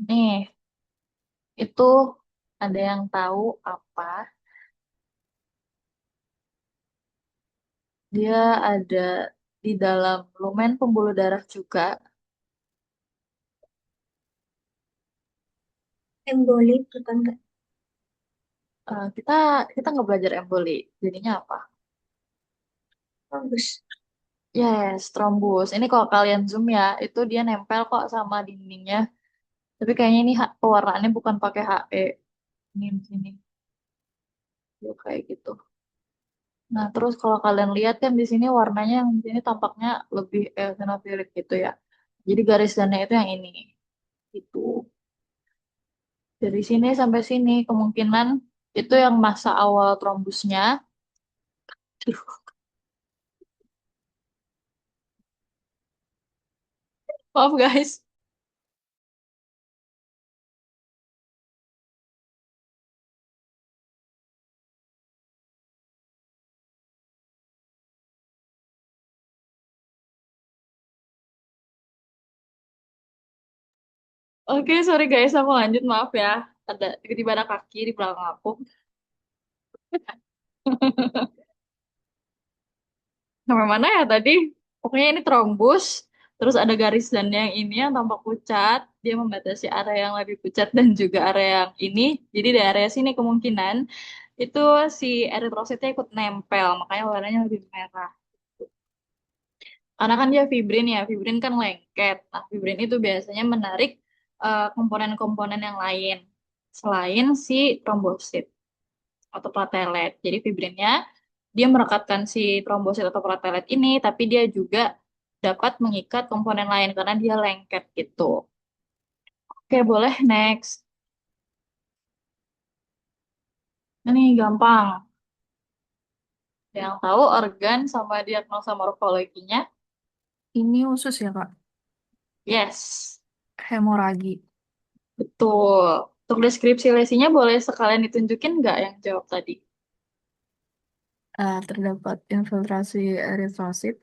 nih itu ada yang tahu apa? Dia ada di dalam lumen pembuluh darah juga. Emboli bukan nggak? Kita kita nggak belajar emboli, jadinya apa? Bagus. Yes, trombus. Ini kalau kalian zoom ya, itu dia nempel kok sama dindingnya. Tapi kayaknya ini pewarnaannya bukan pakai HE. Ini di sini. Yuk, kayak gitu. Nah, terus kalau kalian lihat kan di sini warnanya yang di sini tampaknya lebih eosinofilik gitu ya. Jadi garis dananya itu yang ini. Itu. Dari sini sampai sini kemungkinan itu yang masa awal trombusnya. Maaf guys. Oke, sorry guys, aku lanjut. Maaf ya. Ada tiba-tiba ada kaki di belakang aku. Sampai mana ya tadi? Pokoknya ini trombus. Terus ada garis dan yang ini yang tampak pucat. Dia membatasi area yang lebih pucat dan juga area yang ini. Jadi di area sini kemungkinan itu si eritrositnya ikut nempel. Makanya warnanya lebih merah. Karena kan dia fibrin ya. Fibrin kan lengket. Nah, fibrin itu biasanya menarik komponen-komponen yang lain. Selain si trombosit atau platelet. Jadi fibrinnya dia merekatkan si trombosit atau platelet ini, tapi dia juga dapat mengikat komponen lain karena dia lengket gitu. Oke, boleh next. Ini gampang. Yang tahu organ sama diagnosa morfologinya? Ini usus ya Kak? Yes, Hemoragi. betul. Untuk deskripsi lesinya boleh sekalian ditunjukin nggak yang jawab tadi? Terdapat infiltrasi eritrosit.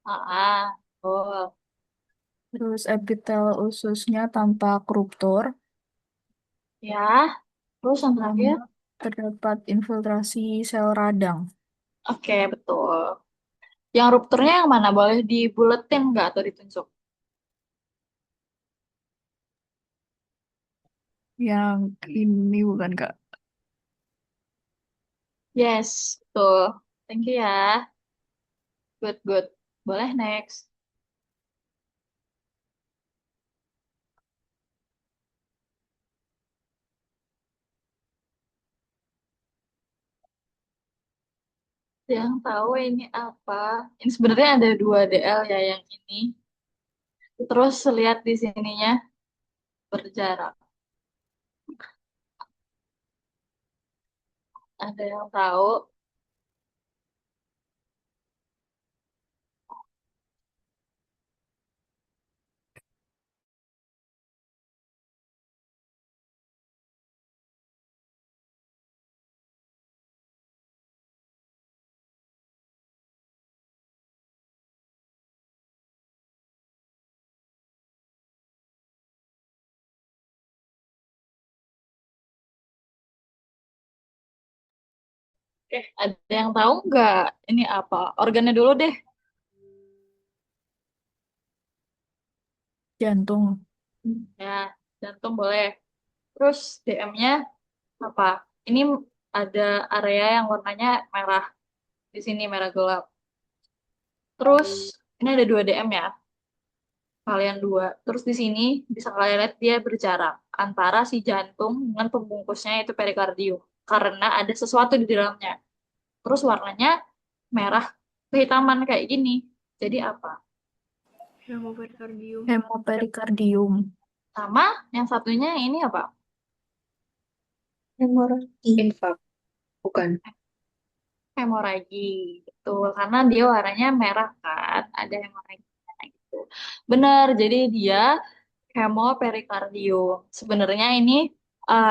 Betul. Terus epitel ususnya tampak ruptur. Ya, terus yang terakhir? Sama terdapat infiltrasi sel radang. Oke, betul. Yang rupturnya yang mana? Boleh dibuletin nggak atau ditunjuk? Yang ini bukan Kak? Yes, betul. Thank you ya. Good, good. Boleh next. Yang tahu ini apa? Ini sebenarnya ada dua DL ya yang ini. Terus lihat di sininya berjarak. Ada yang tahu? Ada yang tahu nggak ini apa? Organnya dulu deh. Jantung. Ya, jantung boleh. Terus DM-nya apa? Ini ada area yang warnanya merah. Di sini merah gelap. Terus ini ada dua DM ya. Kalian dua. Terus di sini bisa kalian lihat dia berjarak antara si jantung dengan pembungkusnya itu perikardium. Karena ada sesuatu di dalamnya. Terus warnanya merah kehitaman kayak gini. Jadi apa? Hemoperikardium. Hemoperikardium. Sama yang satunya ini apa? Hemoragi. Infak. Bukan. Hemoragi. Betul, karena dia warnanya merah kan. Ada hemoraginya gitu. Bener, jadi dia hemoperikardium. Sebenarnya ini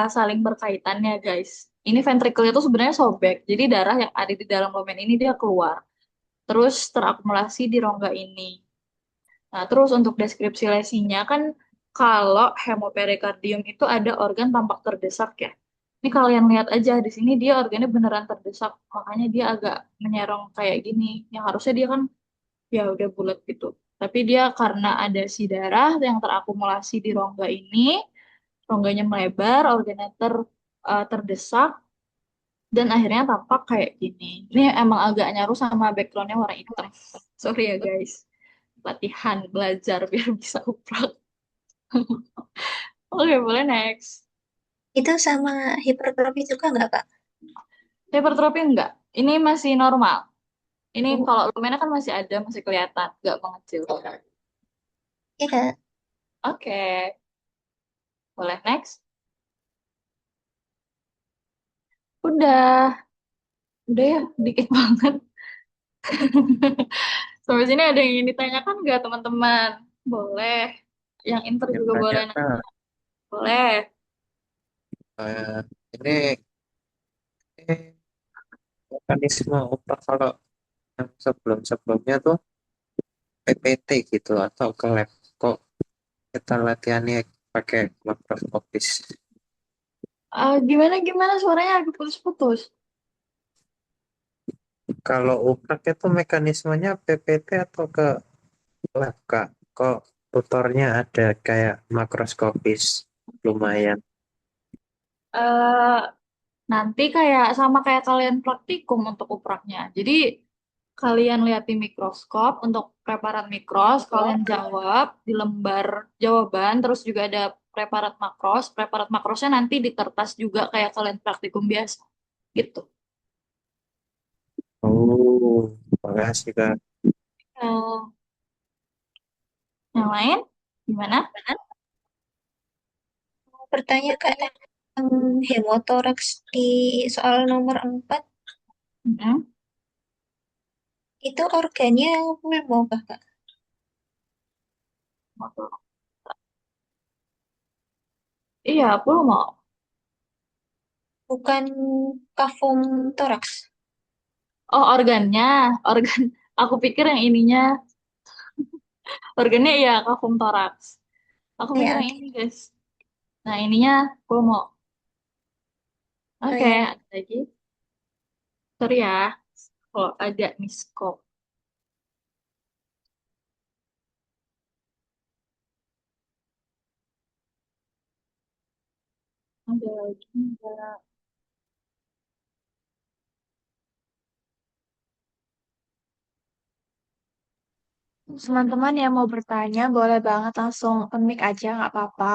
saling berkaitan ya guys. Ini ventricle itu sebenarnya sobek. Jadi darah yang ada di dalam lumen ini dia keluar. Terus terakumulasi di rongga ini. Nah, terus untuk deskripsi lesinya kan kalau hemoperikardium itu ada organ tampak terdesak ya. Ini kalian lihat aja di sini dia organnya beneran terdesak, makanya dia agak menyerong kayak gini. Yang harusnya dia kan ya udah bulat gitu. Tapi dia karena ada si darah yang terakumulasi di rongga ini, rongganya melebar, organnya terdesak, dan akhirnya tampak kayak gini. Ini emang agak nyaru sama backgroundnya warna hitam. Sorry ya guys. Latihan belajar biar bisa upload. Oke, boleh next. Itu sama hipertrofi juga nggak, Kak? Hypertrophy enggak? Ini masih normal. Ini Oh, kalau lumennya kan masih ada, masih kelihatan, nggak mengecil. iya, Kak. Oke, boleh next. Udah, udah ya, dikit banget. Sampai sini ada yang ingin ditanyakan nggak teman-teman? Boleh. Yang inter Yang juga boleh tanya nanya. Kak, Boleh. eh, ini mekanisme otak kalau yang sebelum-sebelumnya tuh PPT gitu atau ke lab kok kita latihannya pakai makroskopis. Gimana gimana suaranya agak putus-putus. Kalau uprak itu mekanismenya PPT atau ke lab Kak? Kok tutornya ada kayak makroskopis lumayan. eh Nanti kayak sama kayak kalian praktikum untuk upraknya. Jadi kalian lihat di mikroskop untuk preparat mikros, kalian jawab di lembar jawaban, terus juga ada preparat makros. Preparat makrosnya nanti di kertas juga kayak kalian praktikum biasa. Gitu. Oh, makasih Kak. Eh, yang lain gimana? Mau bertanya, Kak, tentang hemotoraks di soal nomor 4, Mm-mm. itu organnya pulmo, Kak? Iya, pulmo. Bukan kafum toraks. Oh, organnya, organ. Aku pikir yang ininya, organnya iya kafum toraks. Aku Oh pikir ya, yang oke. ini, guys. Nah, ininya pulmo. Oh Oke, ya, ada lagi. Sorry ya, kalau agak miskop. Ada lagi enggak? Teman-teman yang mau bertanya boleh banget langsung mic aja, nggak apa-apa.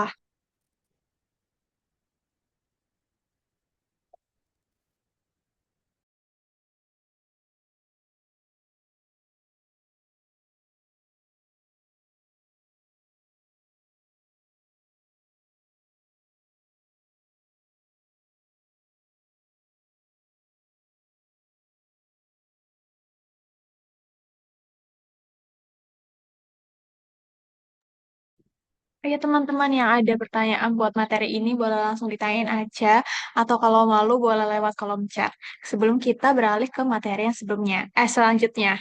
Ya teman-teman yang ada pertanyaan buat materi ini boleh langsung ditanyain aja atau kalau malu boleh lewat kolom chat sebelum kita beralih ke materi yang sebelumnya. Selanjutnya.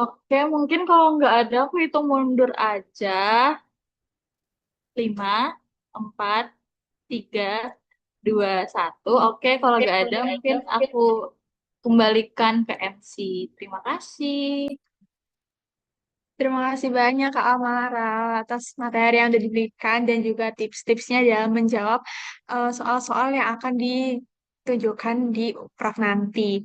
Oke, mungkin kalau nggak ada, aku hitung mundur aja. 5, 4, 3, 2, 1. Oke, kalau nggak ada, mungkin aku kembalikan ke MC. Terima kasih. Terima kasih banyak Kak Amara atas materi yang sudah diberikan dan juga tips-tipsnya dalam menjawab soal-soal yang akan ditunjukkan di Prof nanti.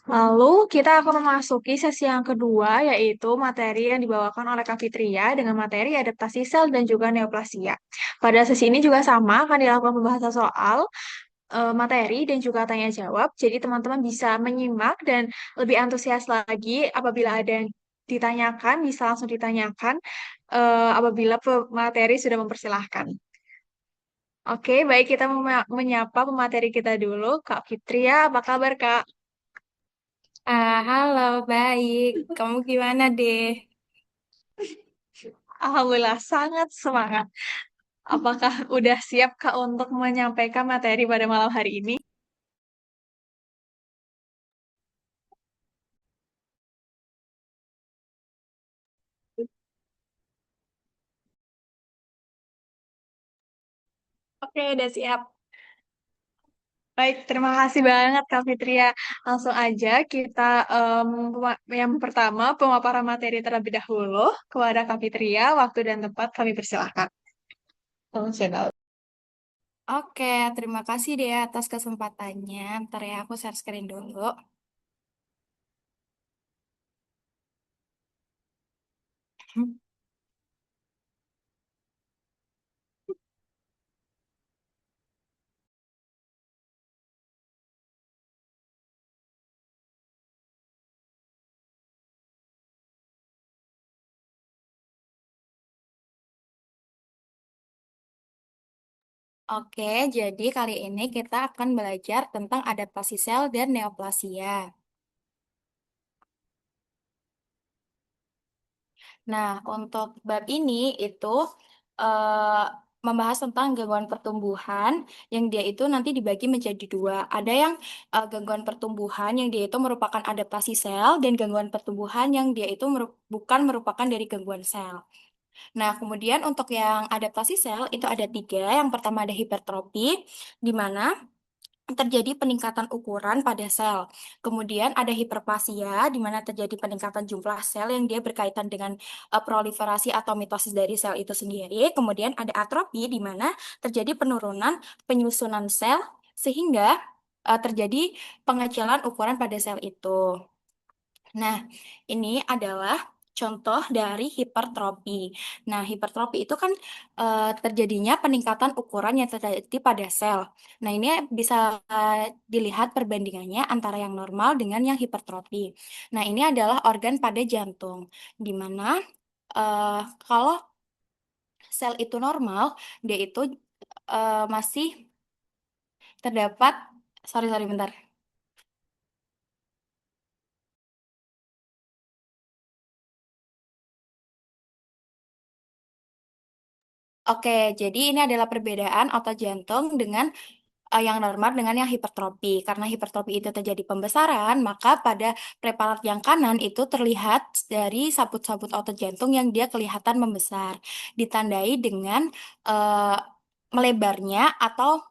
Lalu kita akan memasuki sesi yang kedua, yaitu materi yang dibawakan oleh Kak Fitria dengan materi adaptasi sel dan juga neoplasia. Pada sesi ini juga sama, akan dilakukan pembahasan soal materi dan juga tanya jawab. Jadi teman-teman bisa menyimak dan lebih antusias lagi apabila ada yang ditanyakan, bisa langsung ditanyakan apabila pemateri sudah mempersilahkan. Oke, baik kita menyapa pemateri kita dulu. Kak Fitria, apa kabar Kak? Halo, baik. Kamu gimana deh? Alhamdulillah, sangat semangat. Apakah udah siap Kak untuk menyampaikan materi pada malam hari ini? Oke, udah siap. Baik, terima kasih banget Kak Fitria. Langsung aja kita yang pertama pemaparan materi terlebih dahulu kepada Kak Fitria. Waktu dan tempat kami persilahkan. Fungsional. Oke, terima kasih deh atas kesempatannya. Ntar ya, aku share screen dulu. Oke, jadi kali ini kita akan belajar tentang adaptasi sel dan neoplasia. Nah, untuk bab ini itu eh, membahas tentang gangguan pertumbuhan yang dia itu nanti dibagi menjadi dua. Ada yang gangguan pertumbuhan yang dia itu merupakan adaptasi sel dan gangguan pertumbuhan yang dia itu bukan merupakan dari gangguan sel. Nah, kemudian untuk yang adaptasi sel itu ada tiga. Yang pertama ada hipertrofi, di mana terjadi peningkatan ukuran pada sel. Kemudian ada hiperplasia, di mana terjadi peningkatan jumlah sel yang dia berkaitan dengan proliferasi atau mitosis dari sel itu sendiri. Kemudian ada atrofi, di mana terjadi penurunan penyusunan sel sehingga terjadi pengecilan ukuran pada sel itu. Nah, ini adalah contoh dari hipertrofi. Nah, hipertrofi itu kan terjadinya peningkatan ukuran yang terjadi pada sel. Nah, ini bisa dilihat perbandingannya antara yang normal dengan yang hipertrofi. Nah, ini adalah organ pada jantung, di mana eh, kalau sel itu normal, dia itu masih terdapat, sorry, bentar. Oke, jadi ini adalah perbedaan otot jantung dengan yang normal dengan yang hipertrofi. Karena hipertrofi itu terjadi pembesaran, maka pada preparat yang kanan itu terlihat dari sabut-sabut otot jantung yang dia kelihatan membesar, ditandai dengan eh, melebarnya atau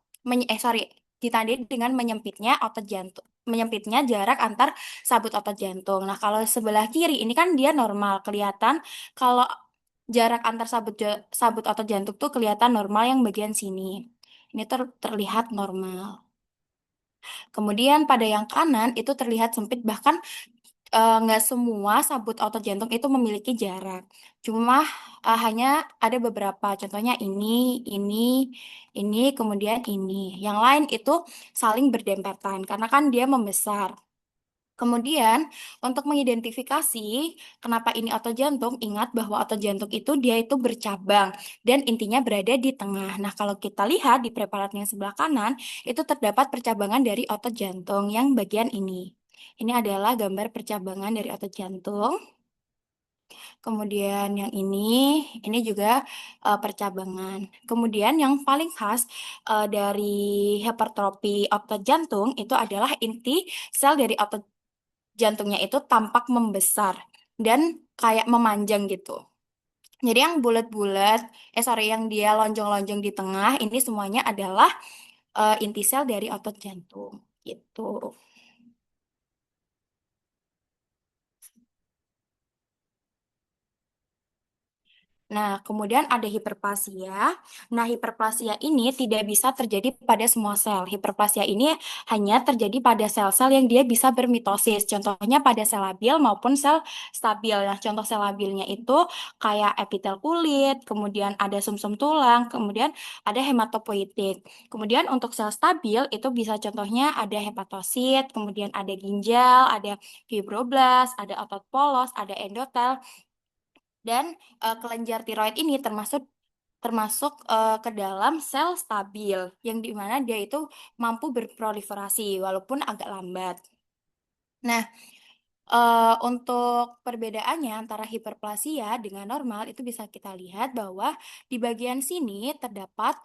sorry, ditandai dengan menyempitnya otot jantung. Menyempitnya jarak antar sabut otot jantung. Nah, kalau sebelah kiri ini kan dia normal, kelihatan kalau jarak antar sabut otot jantung tuh kelihatan normal yang bagian sini. Ini terlihat normal. Kemudian pada yang kanan itu terlihat sempit, bahkan nggak semua sabut otot jantung itu memiliki jarak. Cuma hanya ada beberapa, contohnya ini, kemudian ini. Yang lain itu saling berdempetan karena kan dia membesar. Kemudian, untuk mengidentifikasi kenapa ini otot jantung, ingat bahwa otot jantung itu dia itu bercabang dan intinya berada di tengah. Nah, kalau kita lihat di preparat yang sebelah kanan, itu terdapat percabangan dari otot jantung yang bagian ini. Ini adalah gambar percabangan dari otot jantung. Kemudian yang ini juga percabangan. Kemudian yang paling khas dari hipertrofi otot jantung itu adalah inti sel dari otot jantungnya itu tampak membesar dan kayak memanjang gitu. Jadi yang bulat-bulat, yang dia lonjong-lonjong di tengah, ini semuanya adalah inti sel dari otot jantung gitu. Nah, kemudian ada hiperplasia. Nah, hiperplasia ini tidak bisa terjadi pada semua sel. Hiperplasia ini hanya terjadi pada sel-sel yang dia bisa bermitosis. Contohnya pada sel labil maupun sel stabil. Nah, contoh sel labilnya itu kayak epitel kulit, kemudian ada sumsum tulang, kemudian ada hematopoietik. Kemudian untuk sel stabil itu bisa contohnya ada hepatosit, kemudian ada ginjal, ada fibroblast, ada otot polos, ada endotel. Dan kelenjar tiroid ini termasuk termasuk ke dalam sel stabil yang dimana dia itu mampu berproliferasi walaupun agak lambat. Nah, untuk perbedaannya antara hiperplasia dengan normal itu bisa kita lihat bahwa di bagian sini terdapat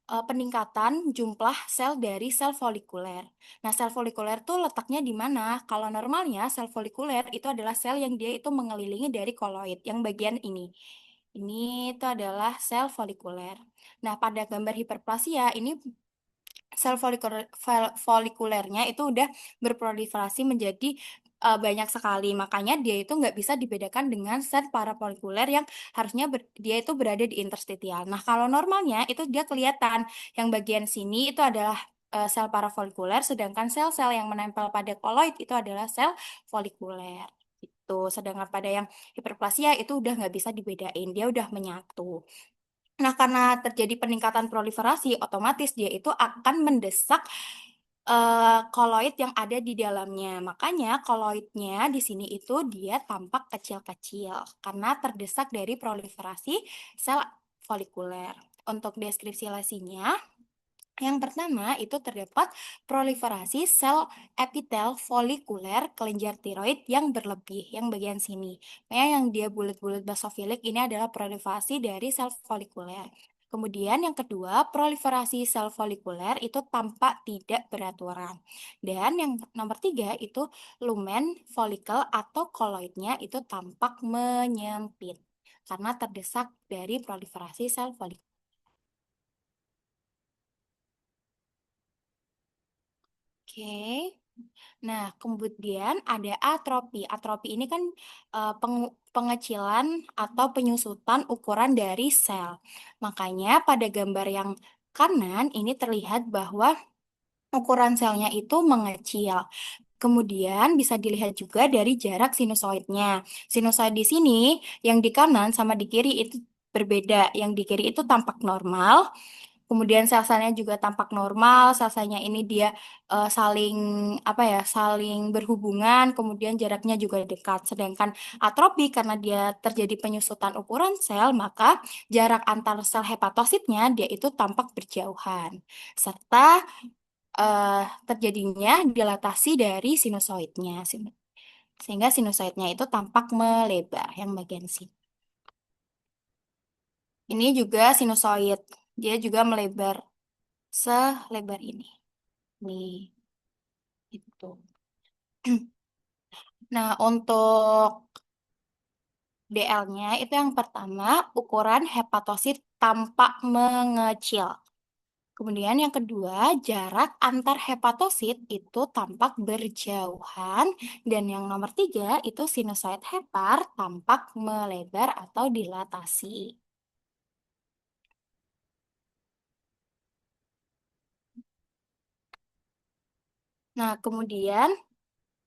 peningkatan jumlah sel dari sel folikuler. Nah, sel folikuler tuh letaknya di mana? Kalau normalnya sel folikuler itu adalah sel yang dia itu mengelilingi dari koloid, yang bagian ini. Ini itu adalah sel folikuler. Nah, pada gambar hiperplasia ini sel folikulernya itu udah berproliferasi menjadi banyak sekali. Makanya dia itu nggak bisa dibedakan dengan sel parafolikuler yang harusnya dia itu berada di interstitial. Nah, kalau normalnya itu dia kelihatan yang bagian sini itu adalah sel parafolikuler, sedangkan sel-sel yang menempel pada koloid itu adalah sel folikuler. Itu. Sedangkan pada yang hiperplasia itu udah nggak bisa dibedain, dia udah menyatu. Nah, karena terjadi peningkatan proliferasi, otomatis dia itu akan mendesak koloid yang ada di dalamnya. Makanya koloidnya di sini itu dia tampak kecil-kecil karena terdesak dari proliferasi sel folikuler. Untuk deskripsi lesinya, yang pertama itu terdapat proliferasi sel epitel folikuler kelenjar tiroid yang berlebih, yang bagian sini. Nah, yang dia bulat-bulat basofilik ini adalah proliferasi dari sel folikuler. Kemudian yang kedua, proliferasi sel folikuler itu tampak tidak beraturan. Dan yang nomor tiga itu lumen folikel atau koloidnya itu tampak menyempit karena terdesak dari proliferasi sel folikuler. Oke. Nah, kemudian ada atropi. Atropi ini kan pengecilan atau penyusutan ukuran dari sel. Makanya pada gambar yang kanan ini terlihat bahwa ukuran selnya itu mengecil. Kemudian bisa dilihat juga dari jarak sinusoidnya. Sinusoid di sini yang di kanan sama di kiri itu berbeda. Yang di kiri itu tampak normal. Kemudian sel-selnya juga tampak normal, sel-selnya ini dia saling apa ya, saling berhubungan, kemudian jaraknya juga dekat. Sedangkan atropi karena dia terjadi penyusutan ukuran sel, maka jarak antar sel hepatositnya dia itu tampak berjauhan. Serta terjadinya dilatasi dari sinusoidnya. Sehingga sinusoidnya itu tampak melebar yang bagian sini. Ini juga sinusoid, dia juga melebar selebar ini. Nih, itu. Nah, untuk DL-nya itu yang pertama, ukuran hepatosit tampak mengecil. Kemudian yang kedua, jarak antar hepatosit itu tampak berjauhan. Dan yang nomor tiga, itu sinusoid hepar tampak melebar atau dilatasi. Nah, kemudian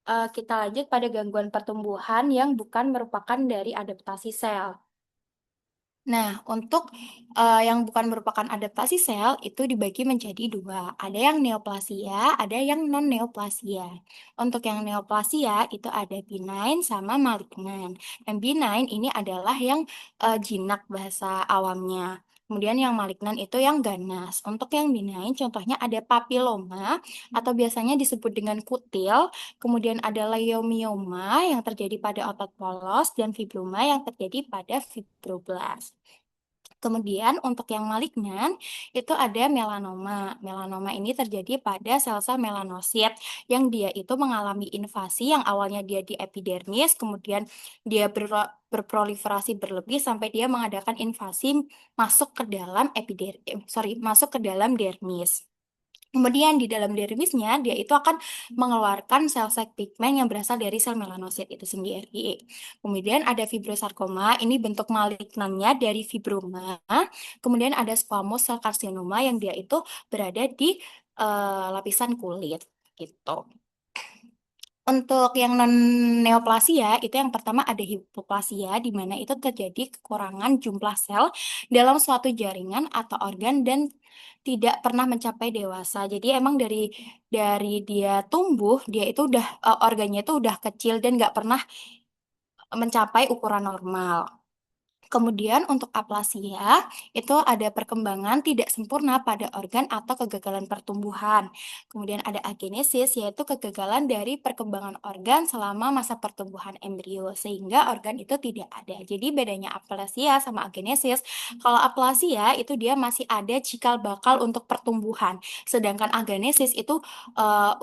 kita lanjut pada gangguan pertumbuhan yang bukan merupakan dari adaptasi sel. Nah, untuk yang bukan merupakan adaptasi sel itu dibagi menjadi dua. Ada yang neoplasia, ada yang non-neoplasia. Untuk yang neoplasia itu ada benign sama malignan. Yang benign ini adalah yang jinak bahasa awamnya. Kemudian yang malignan itu yang ganas. Untuk yang benign contohnya ada papiloma atau biasanya disebut dengan kutil. Kemudian ada leiomyoma yang terjadi pada otot polos dan fibroma yang terjadi pada fibroblast. Kemudian untuk yang malignan itu ada melanoma. Melanoma ini terjadi pada sel-sel melanosit yang dia itu mengalami invasi yang awalnya dia di epidermis, kemudian dia berproliferasi berlebih sampai dia mengadakan invasi masuk ke dalam masuk ke dalam dermis. Kemudian di dalam dermisnya dia itu akan mengeluarkan sel-sel pigmen yang berasal dari sel melanosit itu sendiri. Kemudian ada fibrosarkoma, ini bentuk malignannya dari fibroma. Kemudian ada squamous cell carcinoma yang dia itu berada di lapisan kulit gitu. Untuk yang non neoplasia itu yang pertama ada hipoplasia di mana itu terjadi kekurangan jumlah sel dalam suatu jaringan atau organ dan tidak pernah mencapai dewasa. Jadi emang dari dia tumbuh dia itu udah organnya itu udah kecil dan nggak pernah mencapai ukuran normal. Kemudian untuk aplasia itu ada perkembangan tidak sempurna pada organ atau kegagalan pertumbuhan. Kemudian ada agenesis yaitu kegagalan dari perkembangan organ selama masa pertumbuhan embrio sehingga organ itu tidak ada. Jadi bedanya aplasia sama agenesis, kalau aplasia itu dia masih ada cikal bakal untuk pertumbuhan, sedangkan agenesis itu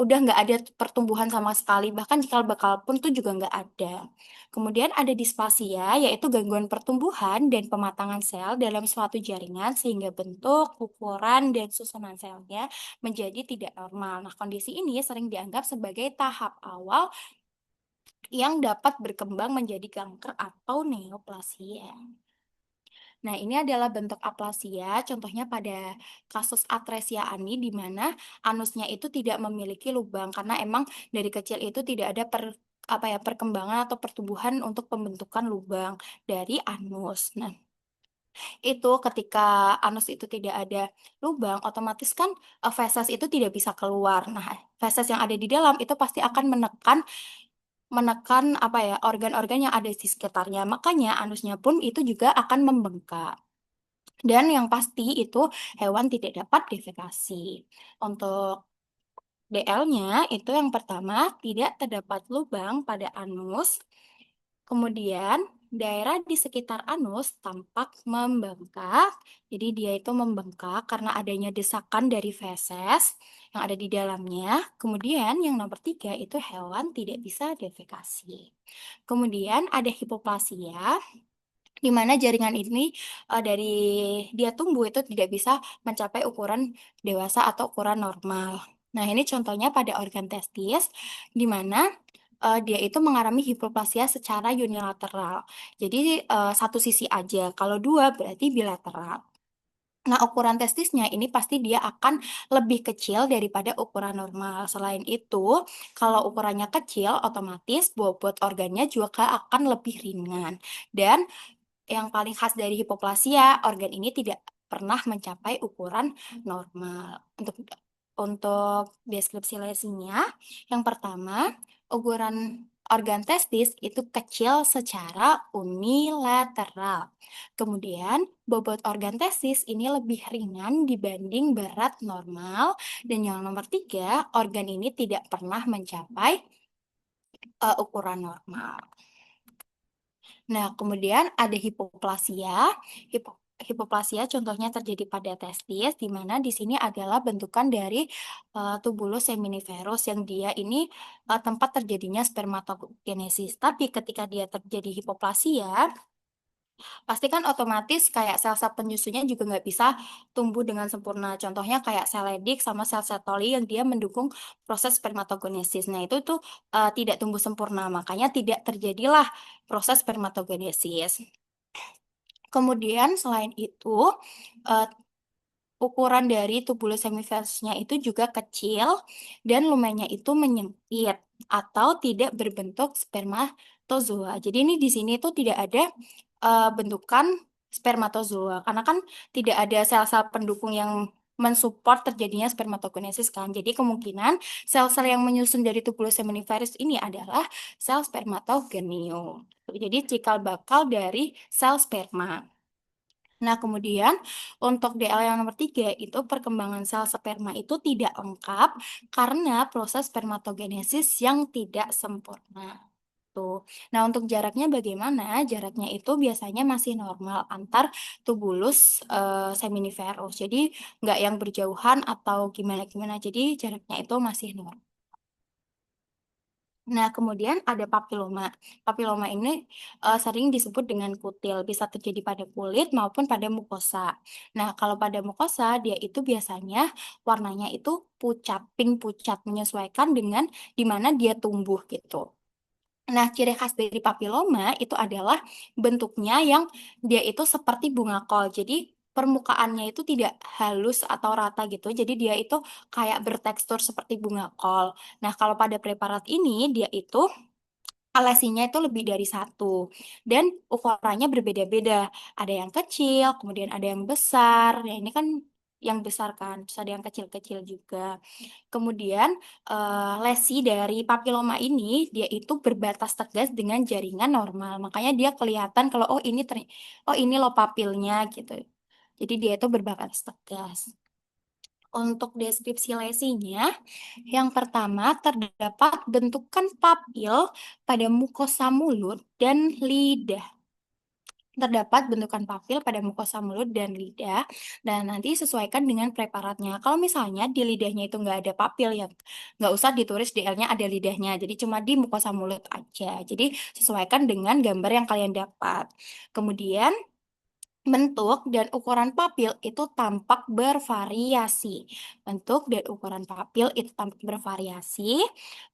udah nggak ada pertumbuhan sama sekali, bahkan cikal bakal pun tuh juga nggak ada. Kemudian ada displasia, yaitu gangguan pertumbuhan dan pematangan sel dalam suatu jaringan sehingga bentuk, ukuran, dan susunan selnya menjadi tidak normal. Nah, kondisi ini sering dianggap sebagai tahap awal yang dapat berkembang menjadi kanker atau neoplasia. Nah, ini adalah bentuk aplasia, contohnya pada kasus atresia ani, di mana anusnya itu tidak memiliki lubang, karena emang dari kecil itu tidak ada perkembangan atau pertumbuhan untuk pembentukan lubang dari anus. Nah, itu ketika anus itu tidak ada lubang, otomatis kan feses itu tidak bisa keluar. Nah, feses yang ada di dalam itu pasti akan menekan organ-organ yang ada di sekitarnya. Makanya anusnya pun itu juga akan membengkak. Dan yang pasti itu hewan tidak dapat defekasi. Untuk DL-nya itu yang pertama tidak terdapat lubang pada anus. Kemudian daerah di sekitar anus tampak membengkak. Jadi dia itu membengkak karena adanya desakan dari feses yang ada di dalamnya. Kemudian yang nomor 3 itu hewan tidak bisa defekasi. Kemudian ada hipoplasia, di mana jaringan ini dari dia tumbuh itu tidak bisa mencapai ukuran dewasa atau ukuran normal. Nah, ini contohnya pada organ testis, di mana dia itu mengalami hipoplasia secara unilateral. Jadi satu sisi aja, kalau dua berarti bilateral. Nah, ukuran testisnya ini pasti dia akan lebih kecil daripada ukuran normal. Selain itu, kalau ukurannya kecil, otomatis bobot organnya juga akan lebih ringan. Dan yang paling khas dari hipoplasia, organ ini tidak pernah mencapai ukuran normal. Untuk deskripsi lesinya, yang pertama, ukuran organ testis itu kecil secara unilateral. Kemudian, bobot organ testis ini lebih ringan dibanding berat normal. Dan yang nomor 3, organ ini tidak pernah mencapai ukuran normal. Nah, kemudian ada hipoplasia. Hipoplasia contohnya terjadi pada testis, di mana di sini adalah bentukan dari tubulus seminiferus yang dia ini tempat terjadinya spermatogenesis. Tapi ketika dia terjadi hipoplasia, pasti kan otomatis kayak sel-sel penyusunnya juga nggak bisa tumbuh dengan sempurna. Contohnya kayak sel Leydig sama sel Sertoli yang dia mendukung proses spermatogenesis. Nah, itu tuh tidak tumbuh sempurna, makanya tidak terjadilah proses spermatogenesis. Kemudian selain itu, ukuran dari tubulus semiferusnya itu juga kecil dan lumennya itu menyempit atau tidak berbentuk spermatozoa. Jadi ini di sini tuh tidak ada bentukan spermatozoa karena kan tidak ada sel-sel pendukung yang mensupport terjadinya spermatogenesis kan. Jadi kemungkinan sel-sel yang menyusun dari tubulus seminiferus ini adalah sel spermatogenium. Jadi cikal bakal dari sel sperma. Nah, kemudian untuk DL yang nomor 3 itu perkembangan sel sperma itu tidak lengkap karena proses spermatogenesis yang tidak sempurna. Tuh. Nah, untuk jaraknya bagaimana? Jaraknya itu biasanya masih normal antar tubulus seminiferus. Jadi nggak yang berjauhan atau gimana-gimana. Jadi jaraknya itu masih normal. Nah, kemudian ada papiloma. Papiloma ini sering disebut dengan kutil, bisa terjadi pada kulit maupun pada mukosa. Nah, kalau pada mukosa, dia itu biasanya warnanya itu pucat, pink pucat, menyesuaikan dengan di mana dia tumbuh gitu. Nah, ciri khas dari papiloma itu adalah bentuknya yang dia itu seperti bunga kol. Jadi, permukaannya itu tidak halus atau rata gitu. Jadi, dia itu kayak bertekstur seperti bunga kol. Nah, kalau pada preparat ini, dia itu lesinya itu lebih dari satu. Dan ukurannya berbeda-beda. Ada yang kecil, kemudian ada yang besar. Ya, ini kan yang besar kan, terus ada yang kecil-kecil juga. Kemudian lesi dari papiloma ini dia itu berbatas tegas dengan jaringan normal. Makanya dia kelihatan kalau oh ini loh papilnya gitu. Jadi dia itu berbatas tegas. Untuk deskripsi lesinya, yang pertama terdapat bentukan papil pada mukosa mulut dan lidah. Terdapat bentukan papil pada mukosa mulut dan lidah, dan nanti sesuaikan dengan preparatnya. Kalau misalnya di lidahnya itu nggak ada papil, ya nggak usah ditulis DL-nya ada lidahnya, jadi cuma di mukosa mulut aja. Jadi sesuaikan dengan gambar yang kalian dapat. Kemudian bentuk dan ukuran papil itu tampak bervariasi. Bentuk dan ukuran papil itu tampak bervariasi.